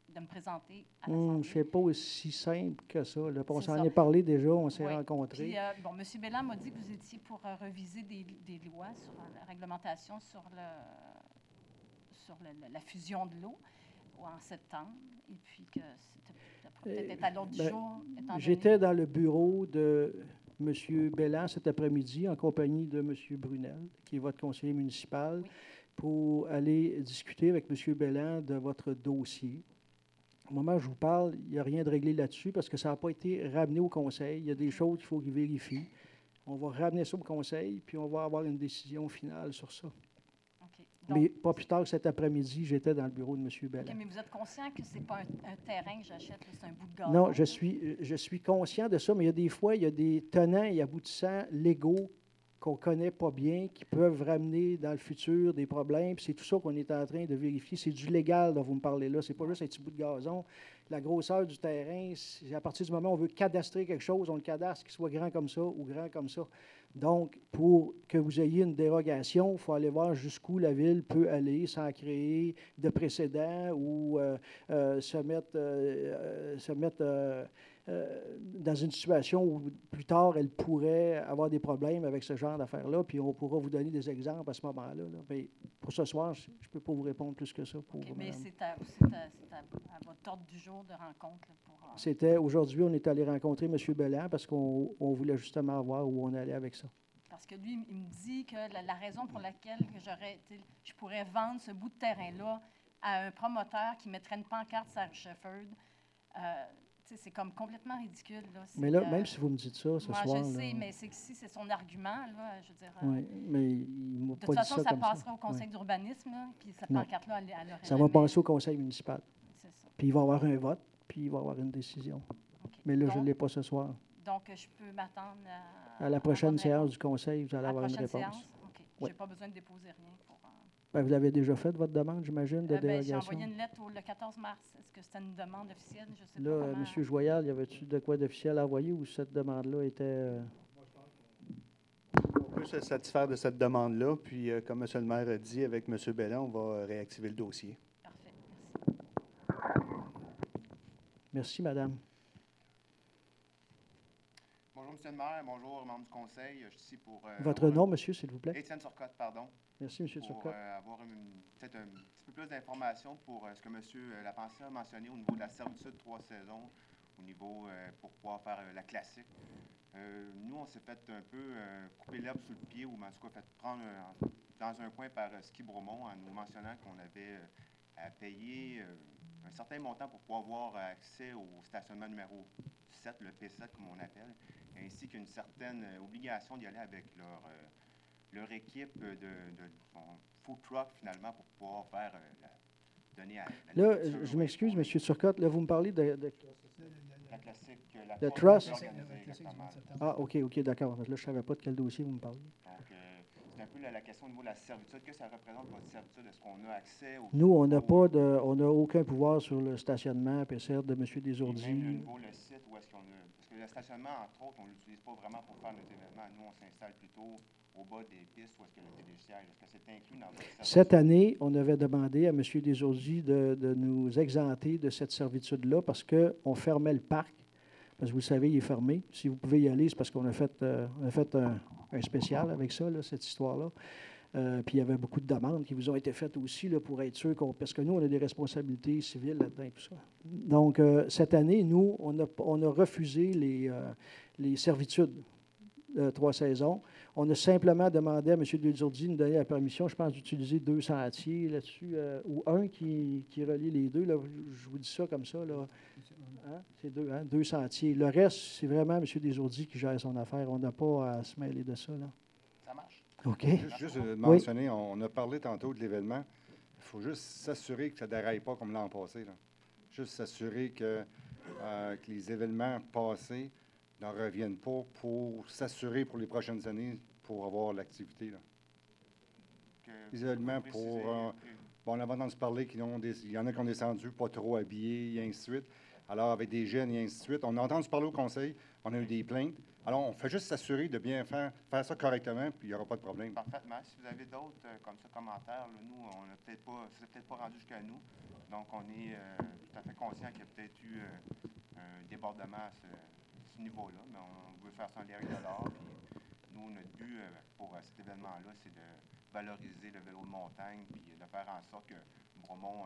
de me présenter à l'Assemblée. Je ne sais pas aussi simple que ça. Là. On s'en est parlé déjà, on s'est rencontrés. Puis, M. Belland m'a dit que vous étiez pour reviser des lois sur la réglementation sur la fusion de l'eau en septembre, et puis que c'était peut-être à l'ordre du jour. J'étais dans le bureau de M. Belland cet après-midi en compagnie de M. Brunel, qui est votre conseiller municipal, pour aller discuter avec M. Belland de votre dossier. Au moment où je vous parle, il n'y a rien de réglé là-dessus parce que ça n'a pas été ramené au conseil. Il y a des choses qu'il faut qu'il vérifie. On va ramener ça au conseil, puis on va avoir une décision finale sur ça. OK. Mais pas plus tard que cet après-midi, j'étais dans le bureau de M. Bellin. OK, mais vous êtes conscient que ce n'est pas un terrain que j'achète, c'est un bout de gazon? Non, je suis conscient de ça, mais il y a des fois, il y a des tenants et aboutissants légaux qu'on ne connaît pas bien, qui peuvent ramener dans le futur des problèmes. Puis c'est tout ça qu'on est en train de vérifier. C'est du légal dont vous me parlez là. Ce n'est pas juste un petit bout de gazon. La grosseur du terrain, à partir du moment où on veut cadastrer quelque chose, on le cadastre, qu'il soit grand comme ça ou grand comme ça. Donc, pour que vous ayez une dérogation, il faut aller voir jusqu'où la Ville peut aller sans créer de précédent ou se mettre dans une situation où plus tard, elle pourrait avoir des problèmes avec ce genre d'affaires-là, puis on pourra vous donner des exemples à ce moment-là. Là. Mais pour ce soir, je ne peux pas vous répondre plus que ça. Pour OK, mais madame. c'est à votre ordre du jour de rencontre. Là, pour, C'était aujourd'hui, on est allé rencontrer M. Belland parce qu'on voulait justement voir où on allait avec ça. Parce que lui, il me dit que la raison pour laquelle je pourrais vendre ce bout de terrain-là à un promoteur qui mettrait une pancarte sur Shefford, c'est comme complètement ridicule. Là. Mais là, même si vous me dites ça ce moi, soir... je sais, là, mais c'est que si c'est son argument, là, je veux dire... oui, mais il m'a de pas toute dit façon, ça ça comme passera ça. au conseil Oui. d'urbanisme, là, puis cette Non. pancarte-là, elle aurait Ça va jamais- passer au conseil municipal. C'est ça. Puis il va y avoir un vote, puis il va y avoir une décision. OK. Mais là, je ne Donc- l'ai pas ce soir. Donc, je peux m'attendre À la prochaine votre séance réponse. du conseil, vous allez À la avoir une prochaine réponse. séance? OK. Je Oui. n'ai pas besoin de déposer rien pour... Ben, vous avez déjà fait votre demande, j'imagine, de J'ai dérogation? envoyé une lettre le 14 mars. Est-ce que c'était une demande officielle? Je sais Là, pas comment... M. Joyal, y avait-tu de quoi d'officiel à envoyer ou cette demande-là était... On peut se satisfaire de cette demande-là, puis comme M. le maire a dit, avec M. Belland, on va réactiver le dossier. Parfait. Merci. Merci, madame. Bonjour, M. le maire. Bonjour, membres du conseil. Je suis ici pour... Votre avoir nom, monsieur, s'il vous plaît? Étienne Turcotte, pardon. Merci, M. Pour Turcotte. avoir peut-être un petit peu plus d'informations pour ce que M. Lapensée a mentionné au niveau de la servitude 3 saisons, au niveau pour pouvoir faire la classique. Nous, on s'est fait un peu couper l'herbe sous le pied, ou en tout cas fait prendre dans un coin par Ski Bromont en nous mentionnant qu'on avait à payer un certain montant pour pouvoir avoir accès au stationnement numéro 7, le P7 comme on appelle, ainsi qu'une certaine obligation d'y aller avec leur équipe de food truck finalement pour pouvoir faire donner à la Là, nourriture, je m'excuse, M. Turcotte, là, vous me parlez de la classique, la Le course trust? organisée, exactement. Ah, OK, d'accord. Là, je ne savais pas de quel dossier vous me parliez. Donc, c'est un peu la question au niveau de la servitude. Qu'est-ce que ça représente, votre servitude? Est-ce qu'on a accès au... Nous, on n'a aucun pouvoir sur le stationnement PCR de M. Même le Desourdis. niveau, le site, où est-ce qu'on a... Parce que le stationnement, entre autres, on ne l'utilise pas vraiment pour faire nos événements. Nous, on s'installe plutôt au bas des pistes où est-ce que le télésiège. Est-ce que c'est inclus dans votre servitude? Cette année, on avait demandé à M. Desourdis de nous exempter de cette servitude-là parce qu'on fermait le parc. Parce que vous le savez, il est fermé. Si vous pouvez y aller, c'est parce qu'on a fait un spécial avec ça, là, cette histoire-là. Puis il y avait beaucoup de demandes qui vous ont été faites aussi là, pour être sûr parce que nous, on a des responsabilités civiles là-dedans et tout ça. Donc, cette année, nous, on a refusé les servitudes de 3 saisons. On a simplement demandé à M. Desourdis de nous donner la permission, je pense, d'utiliser 2 sentiers là-dessus, ou un qui relie les deux. Là, je vous dis ça comme ça. Là. Hein? C'est 2 sentiers. Le reste, c'est vraiment M. Desourdis qui gère son affaire. On n'a pas à se mêler de ça. Là. Ça marche. OK. Juste mentionner, on a parlé tantôt de l'événement. Il faut juste s'assurer que ça ne déraille pas comme l'an passé. Là. Juste s'assurer que les événements passés ne reviennent pas pour s'assurer pour les prochaines années pour avoir l'activité. Les événements pour... bon, on avait entendu parler qu'il y en a qui ont descendu, pas trop habillés, et ainsi de suite. Alors, avec des jeunes, et ainsi de suite. On a entendu parler au conseil, on a eu des plaintes. Alors, on fait juste s'assurer de bien faire ça correctement, puis il n'y aura pas de problème. Parfaitement. Si vous avez d'autres comme ça commentaires, là, nous, on n'a peut-être pas, c'est peut-être pas rendu jusqu'à nous. Donc, on est tout à fait conscient qu'il y a peut-être eu un débordement à ce niveau-là, mais on veut faire ça en lien avec de l'art. Nous, notre but pour cet événement-là, c'est de valoriser le vélo de montagne, puis de faire en sorte que Bromont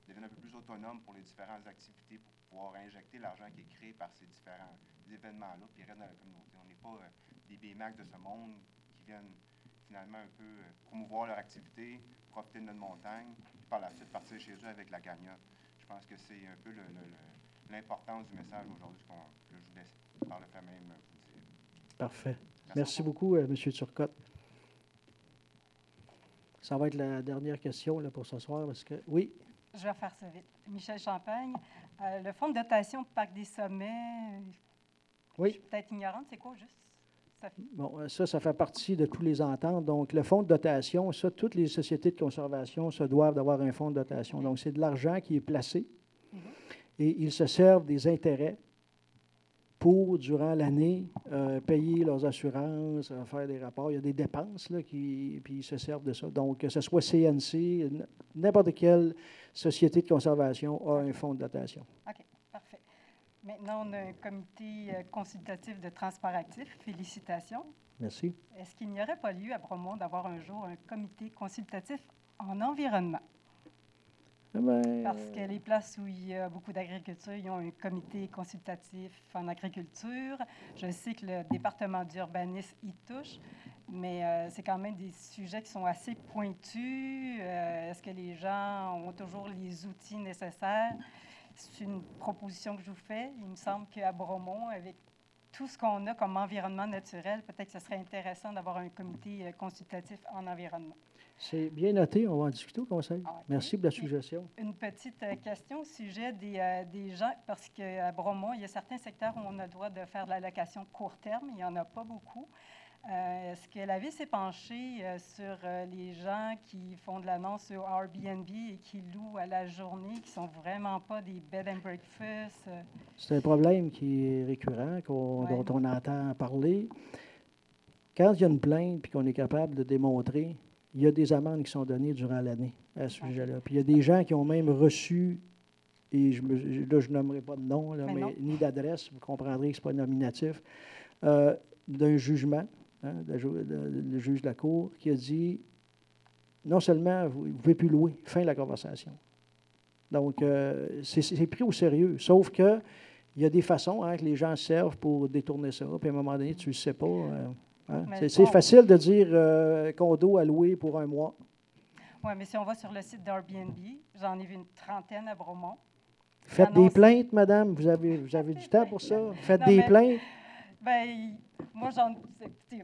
devienne un peu plus autonome pour les différentes activités, pour pouvoir injecter l'argent qui est créé par ces différents événements-là, puis reste dans la communauté. On n'est pas des BMAX de ce monde qui viennent finalement un peu promouvoir leur activité, profiter de notre montagne, puis par la suite partir chez eux avec la cagnotte. Je pense que c'est un peu l'importance du message aujourd'hui que je voulais par le fait même vous dire. Parfait. Merci beaucoup, M. Turcotte. Ça va être la dernière question là, pour ce soir. Parce que, oui. Je vais faire ça vite. Michel Champagne. Le fonds de dotation pour Parc des Sommets, oui. Je suis peut-être ignorante, c'est quoi juste? Bon, ça fait partie de tous les ententes. Donc, le fonds de dotation, ça, toutes les sociétés de conservation se doivent d'avoir un fonds de dotation. Donc, c'est de l'argent qui est placé et ils se servent des intérêts pour, durant l'année, payer leurs assurances, faire des rapports. Il y a des dépenses, là, puis ils se servent de ça. Donc, que ce soit CNC, n'importe quelle société de conservation a un fonds de dotation. OK, parfait. Maintenant, on a un comité consultatif de transport actif. Félicitations. Merci. Est-ce qu'il n'y aurait pas lieu à Bromont d'avoir un jour un comité consultatif en environnement? Parce que les places où il y a beaucoup d'agriculture, ils ont un comité consultatif en agriculture. Je sais que le département d'urbanisme y touche, mais c'est quand même des sujets qui sont assez pointus. Est-ce que les gens ont toujours les outils nécessaires? C'est une proposition que je vous fais. Il me semble qu'à Bromont, avec tout ce qu'on a comme environnement naturel, peut-être que ce serait intéressant d'avoir un comité consultatif en environnement. C'est bien noté. On va en discuter au Conseil. Okay. Merci pour la suggestion. Une petite question au sujet des gens, parce qu'à Bromont, il y a certains secteurs où on a le droit de faire de la location court terme. Il n'y en a pas beaucoup. Est-ce que la Ville s'est penchée sur les gens qui font de l'annonce sur Airbnb et qui louent à la journée, qui ne sont vraiment pas des bed and breakfast? C'est un problème qui est récurrent, dont on entend parler. Quand il y a une plainte et qu'on est capable de démontrer, il y a des amendes qui sont données durant l'année à ce sujet-là. Puis il y a des gens qui ont même reçu, et là, je nommerai pas de nom, là, mais ni d'adresse, vous comprendrez que ce n'est pas nominatif, d'un jugement, hein, le juge de la Cour, qui a dit, non seulement vous ne pouvez plus louer, fin de la conversation. Donc, c'est pris au sérieux, sauf que il y a des façons que les gens servent pour détourner ça, puis à un moment donné, tu ne sais pas. Hein? C'est facile de dire condo à louer pour un mois. Oui, mais si on va sur le site d'Airbnb, j'en ai vu une trentaine à Bromont. Faites des plaintes, madame. Vous avez du temps pour ça. Faites des plaintes. Bien, moi, j'en...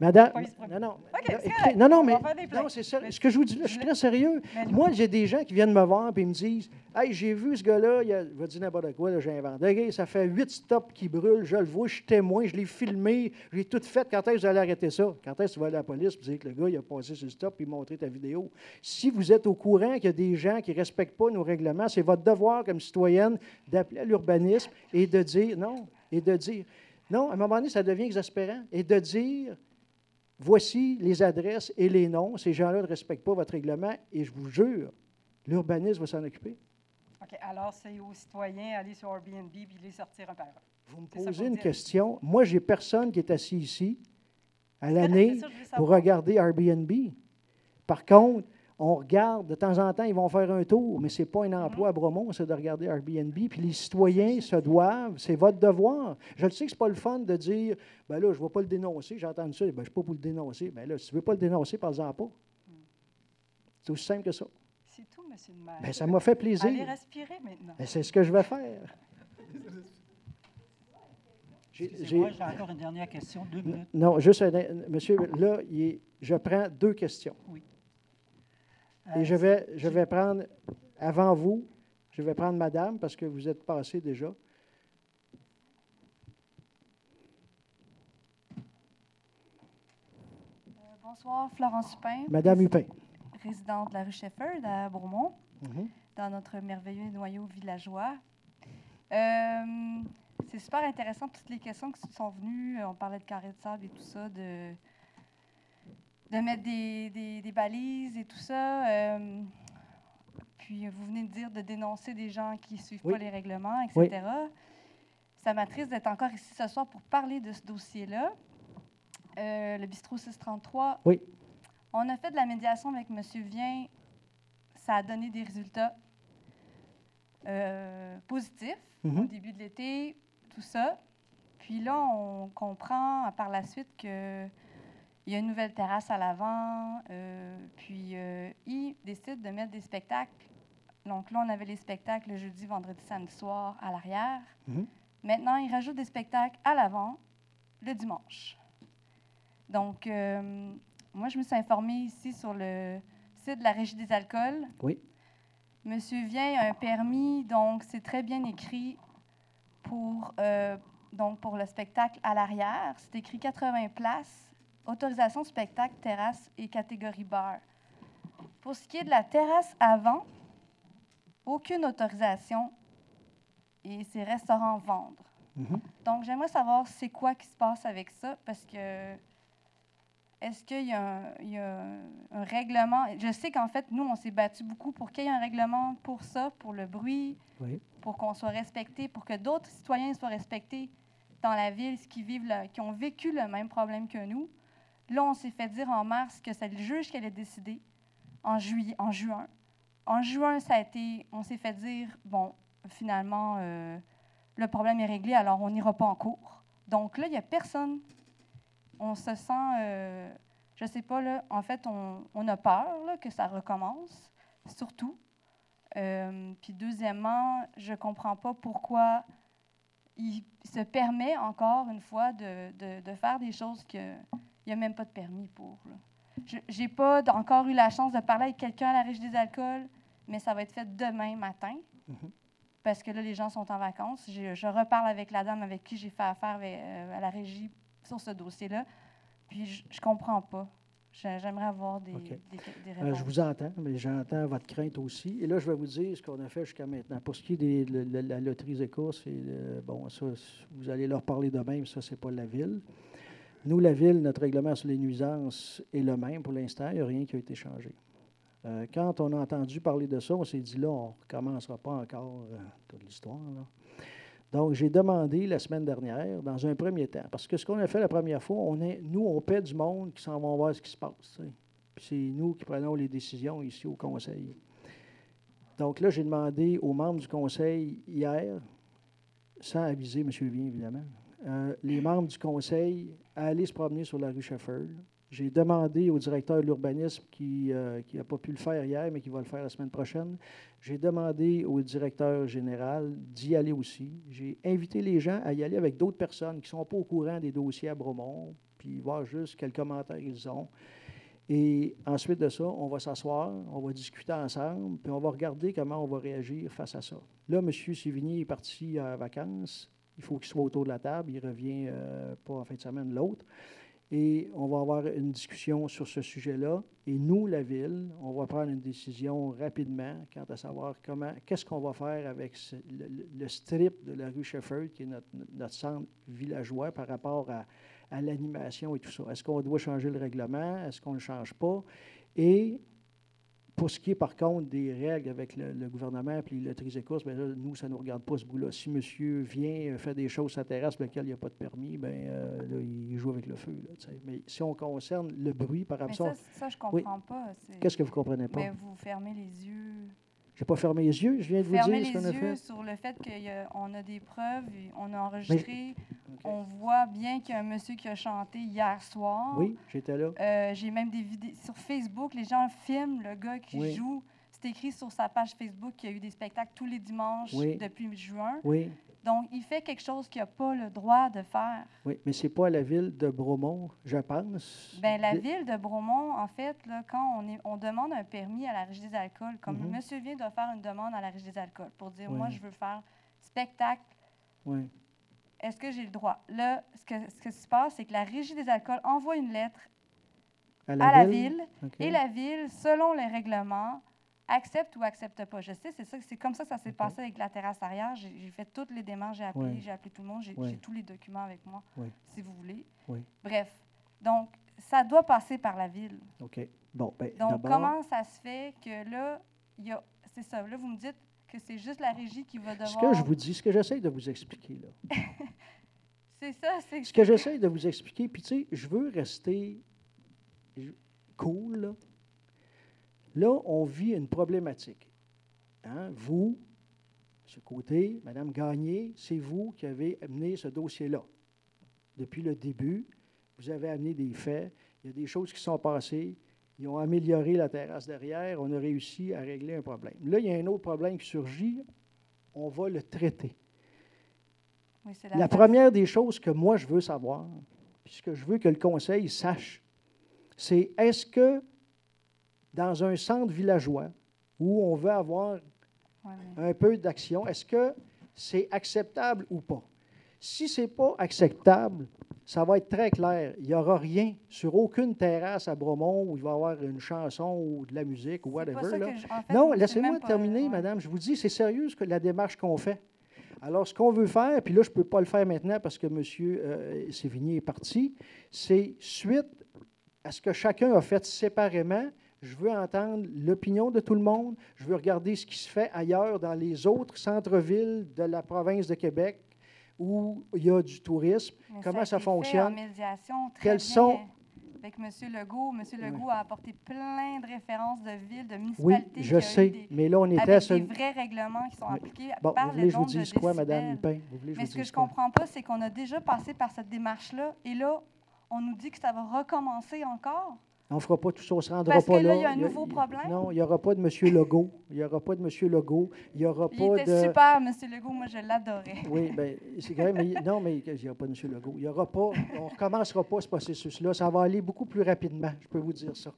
Madame, non, okay, non, mais non, c'est ça. Ce que je vous dis là, je suis très sérieux. Moi, j'ai des gens qui viennent me voir et me disent « Hey, j'ai vu ce gars-là, il va dire n'importe quoi, là, j'invente. OK, ça fait 8 stops qui brûlent, je le vois, je suis témoin, je l'ai filmé, j'ai tout fait. Quand est-ce que vous allez arrêter ça? Quand est-ce que tu vas aller à la police et dire que le gars, il a passé sur le stop et montrer ta vidéo? Si vous êtes au courant qu'il y a des gens qui ne respectent pas nos règlements, c'est votre devoir comme citoyenne d'appeler à l'urbanisme et de dire non, non, à un moment donné, ça devient exaspérant. Et de dire, voici les adresses et les noms, ces gens-là ne respectent pas votre règlement, et je vous jure, l'urbanisme va s'en occuper. OK, alors c'est aux citoyens d'aller sur Airbnb et les sortir un par un. Vous me posez une question. Moi, je n'ai personne qui est assis ici à l'année pour regarder Airbnb. Par contre, on regarde, de temps en temps, ils vont faire un tour, mais ce n'est pas un emploi à Bromont, c'est de regarder Airbnb. Puis les citoyens se doivent, c'est votre devoir. Je le sais que ce n'est pas le fun de dire, ben là, je ne vais pas le dénoncer, j'ai entendu ça, ben, je ne suis pas pour le dénoncer. Bien là, si tu ne veux pas le dénoncer, parle-en pas. C'est aussi simple que ça. C'est tout, M. le maire. Bien, ça m'a fait plaisir. Allez respirer maintenant. Bien, c'est ce que je vais faire. Moi, j'ai encore une dernière question, 2 minutes. Non, juste, monsieur, là, je prends 2 questions. Oui. Et je vais prendre, avant vous, je vais prendre madame, parce que vous êtes passé déjà. Bonsoir, Florence Hupin. Madame Hupin. Résidente de la rue Shefford à Bromont, dans notre merveilleux noyau villageois. C'est super intéressant, toutes les questions qui sont venues. On parlait de carré de sable et tout ça, de mettre des balises et tout ça. Puis vous venez de dire de dénoncer des gens qui ne suivent pas les règlements, etc. Oui. Ça m'attriste d'être encore ici ce soir pour parler de ce dossier-là. Le bistrot 633. Oui. On a fait de la médiation avec M. Vien. Ça a donné des résultats positifs au début de l'été, tout ça. Puis là, on comprend par la suite que il y a une nouvelle terrasse à l'avant, puis ils décident de mettre des spectacles. Donc là, on avait les spectacles le jeudi, vendredi, samedi soir à l'arrière. Maintenant, ils rajoutent des spectacles à l'avant le dimanche. Donc, moi, je me suis informée ici sur le site de la Régie des alcools. Oui. Monsieur vient a un permis, donc c'est très bien écrit pour le spectacle à l'arrière. C'est écrit 80 places, autorisation spectacle, terrasse et catégorie bar. Pour ce qui est de la terrasse avant, aucune autorisation et c'est restaurant vendre. Donc, j'aimerais savoir c'est quoi qui se passe avec ça parce que est-ce qu'il y a un règlement? Je sais qu'en fait, nous, on s'est battu beaucoup pour qu'il y ait un règlement pour ça, pour le bruit, pour qu'on soit respecté, pour que d'autres citoyens soient respectés dans la ville, qui ont vécu le même problème que nous. Là, on s'est fait dire en mars que c'est le juge qui allait décider en juin. En juin, on s'est fait dire, bon, finalement, le problème est réglé, alors on n'ira pas en cours. Donc là, il n'y a personne. On se sent, je ne sais pas, là, en fait, on a peur là, que ça recommence, surtout. Puis deuxièmement, je ne comprends pas pourquoi il se permet encore une fois de faire des choses qu'il n'y a même pas de permis pour. Je n'ai pas encore eu la chance de parler avec quelqu'un à la Régie des alcools, mais ça va être fait demain matin, parce que là, les gens sont en vacances. Je reparle avec la dame avec qui j'ai fait affaire à la Régie sur ce dossier-là, puis je ne comprends pas. J'aimerais avoir des réponses. Je vous entends, mais j'entends votre crainte aussi. Et là, je vais vous dire ce qu'on a fait jusqu'à maintenant. Pour ce qui est de la loterie des courses, bon, ça, vous allez leur parler de même, ça, c'est pas la Ville. Nous, la Ville, notre règlement sur les nuisances est le même pour l'instant. Il n'y a rien qui a été changé. Quand on a entendu parler de ça, on s'est dit, là, on ne recommencera pas encore toute l'histoire, là. Donc, j'ai demandé la semaine dernière, dans un premier temps, parce que ce qu'on a fait la première fois, nous, on paie du monde qui s'en vont voir ce qui se passe. Puis c'est nous qui prenons les décisions ici au Conseil. Donc là, j'ai demandé aux membres du Conseil hier, sans aviser M. Vien, évidemment, les membres du Conseil à aller se promener sur la rue Shefford. J'ai demandé au directeur de l'urbanisme qui n'a pas pu le faire hier, mais qui va le faire la semaine prochaine. J'ai demandé au directeur général d'y aller aussi. J'ai invité les gens à y aller avec d'autres personnes qui ne sont pas au courant des dossiers à Bromont, puis voir juste quels commentaires ils ont. Et ensuite de ça, on va s'asseoir, on va discuter ensemble, puis on va regarder comment on va réagir face à ça. Là, M. Sévigny est parti en vacances. Il faut qu'il soit autour de la table. Il revient pas en fin de semaine, l'autre. Et on va avoir une discussion sur ce sujet-là. Et nous, la Ville, on va prendre une décision rapidement quant à savoir qu'est-ce qu'on va faire avec le strip de la rue Shefford, qui est notre centre villageois par rapport à l'animation et tout ça. Est-ce qu'on doit changer le règlement? Est-ce qu'on ne le change pas? Et pour ce qui est, par contre, des règles avec le gouvernement et les loteries et courses, bien là, nous, ça ne nous regarde pas ce bout-là. Si monsieur vient, fait des choses sur la terrasse pour lesquelles il n'y a pas de permis, bien là, il joue avec le feu. Là, mais si on concerne le bruit, par exemple... Ça, je ne comprends pas. Qu'est-ce que vous ne comprenez pas? Mais vous fermez les yeux... Je n'ai pas fermé les yeux, je viens de vous dire ce qu'on a fait. Fermez les yeux sur le fait qu'on a des preuves, on a enregistré, on voit bien qu'il y a un monsieur qui a chanté hier soir. Oui, j'étais là. J'ai même des vidéos sur Facebook, les gens filment le gars qui joue. C'est écrit sur sa page Facebook qu'il y a eu des spectacles tous les dimanches depuis juin. Oui. Donc, il fait quelque chose qu'il n'a pas le droit de faire. Oui, mais ce n'est pas la Ville de Bromont, je pense. Bien, la Ville de Bromont, en fait, là, quand on demande un permis à la Régie des alcools, comme monsieur Vien doit faire une demande à la Régie des alcools pour dire, moi, je veux faire spectacle, est-ce que j'ai le droit? Là, ce qui se passe, c'est que la Régie des alcools envoie une lettre à la Ville et la Ville, selon les règlements, accepte ou accepte pas. Je sais, c'est comme ça que ça s'est passé avec la terrasse arrière. J'ai fait toutes les démarches, j'ai appelé tout le monde, j'ai tous les documents avec moi, si vous voulez. Bref, donc, ça doit passer par la Ville. OK. Bon, ben, donc, comment ça se fait que là, c'est ça, là, vous me dites que c'est juste la Régie qui va devoir... Ce que je vous dis, ce que j'essaie de vous expliquer, là. C'est ça, c'est... Ce que j'essaie de vous expliquer, puis tu sais, je veux rester cool, là. Là, on vit une problématique. Hein? Vous, ce côté, Mme Gagné, c'est vous qui avez amené ce dossier-là. Depuis le début, vous avez amené des faits. Il y a des choses qui sont passées. Ils ont amélioré la terrasse derrière. On a réussi à régler un problème. Là, il y a un autre problème qui surgit. On va le traiter. Oui, la première des choses que moi, je veux savoir, puis ce que je veux que le conseil sache, c'est est-ce que dans un centre villageois où on veut avoir un peu d'action, est-ce que c'est acceptable ou pas? Si ce n'est pas acceptable, ça va être très clair. Il n'y aura rien sur aucune terrasse à Bromont où il va y avoir une chanson ou de la musique ou whatever. Là. Non, laissez-moi terminer, madame. Je vous dis, c'est sérieux la démarche qu'on fait. Alors, ce qu'on veut faire, puis là, je ne peux pas le faire maintenant parce que M. Sévigny est parti, c'est suite à ce que chacun a fait séparément, je veux entendre l'opinion de tout le monde, je veux regarder ce qui se fait ailleurs dans les autres centres-villes de la province de Québec où il y a du tourisme, comment ça fonctionne. Fait en médiation, très Quels bien. sont... Avec M. Legault. M. Legault a apporté plein de références de villes, de municipalités. Oui, je sais, mais là, on était avec des vrais règlements qui sont appliqués bon, par vous voulez le que je vous nombre de dise quoi, décibels. Mme Lupin? Mais ce que je ne comprends pas, c'est qu'on a déjà passé par cette démarche-là, et là, on nous dit que ça va recommencer encore. On ne fera pas tout ça, on ne se rendra Parce pas là. Parce que là, il y a un nouveau problème. Non, il n'y aura pas de M. Legault. Il n'y aura pas de M. Legault. Il n'y aura pas de... Il était super, M. Legault. Moi, je l'adorais. Oui, bien, c'est vrai, mais non, mais il n'y aura pas de M. Legault. Il y aura pas... On ne recommencera pas ce processus-là. Ça va aller beaucoup plus rapidement, je peux vous dire ça.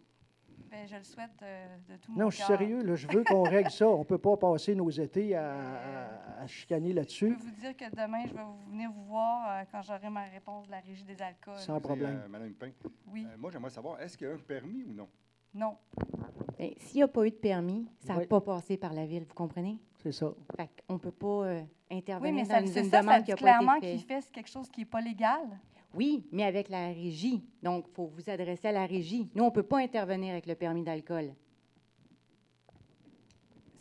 Bien, je le souhaite de tout mon Non, je suis cœur. sérieux. Là, je veux qu'on règle ça. On ne peut pas passer nos étés à chicaner là-dessus. Je peux vous dire que demain, je vais venir vous voir quand j'aurai ma réponse de la Régie des alcools. Sans problème. Mme Lupin, oui. Moi, j'aimerais savoir, est-ce qu'il y a un permis ou non? Non. S'il n'y a pas eu de permis, ça n'a pas passé par la Ville, vous comprenez? C'est ça. Fait qu'on ne peut pas intervenir oui, mais dans une ça, demande ça qui n'a pas clairement été faite. qu'il fait quelque chose qui n'est pas légal. Oui, mais avec la régie. Donc, il faut vous adresser à la régie. Nous, on ne peut pas intervenir avec le permis d'alcool.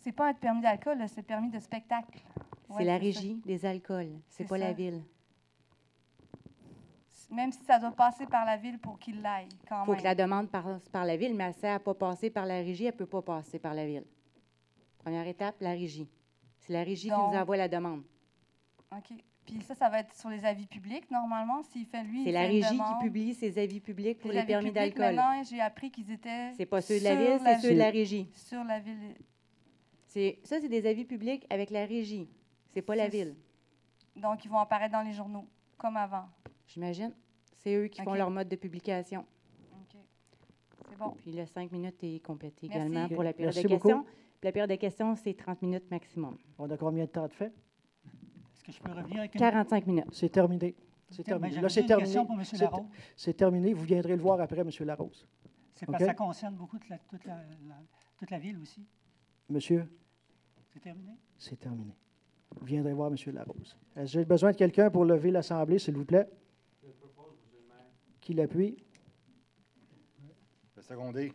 C'est pas un permis d'alcool, c'est un permis de spectacle. C'est la régie des alcools. C'est pas la Ville. Même si ça doit passer par la Ville pour qu'il l'aille, quand même. Il faut que la demande passe par la Ville, mais si elle n'a pas passé par la régie, elle ne peut pas passer par la Ville. Première étape, la régie. C'est la régie qui nous envoie la demande. OK. Puis ça va être sur les avis publics, normalement, s'il fait, lui, c'est la régie qui publie ses avis publics pour les permis d'alcool. Maintenant, j'ai appris qu'ils étaient... C'est pas ceux de la Ville, c'est ceux de la régie. Sur la Ville. Ça, c'est des avis publics avec la régie. C'est pas la Ville. Donc, ils vont apparaître dans les journaux, comme avant. J'imagine. C'est eux qui font leur mode de publication. OK. C'est bon. Puis le 5 minutes est complété également pour la période Merci de questions. beaucoup. Puis la période de questions, c'est 30 minutes maximum. On a combien de temps de fait? Est-ce que je peux revenir avec une... 45 minutes. C'est terminé. C'est terminé. Là, c'est terminé. C'est terminé. Vous viendrez le voir après, M. Larose. C'est parce que ça concerne beaucoup toute la ville aussi. Monsieur? C'est terminé? C'est terminé. Vous viendrez voir M. Larose. Est-ce que j'ai besoin de quelqu'un pour lever l'Assemblée, s'il vous plaît? Qui l'appuie? Le secondé.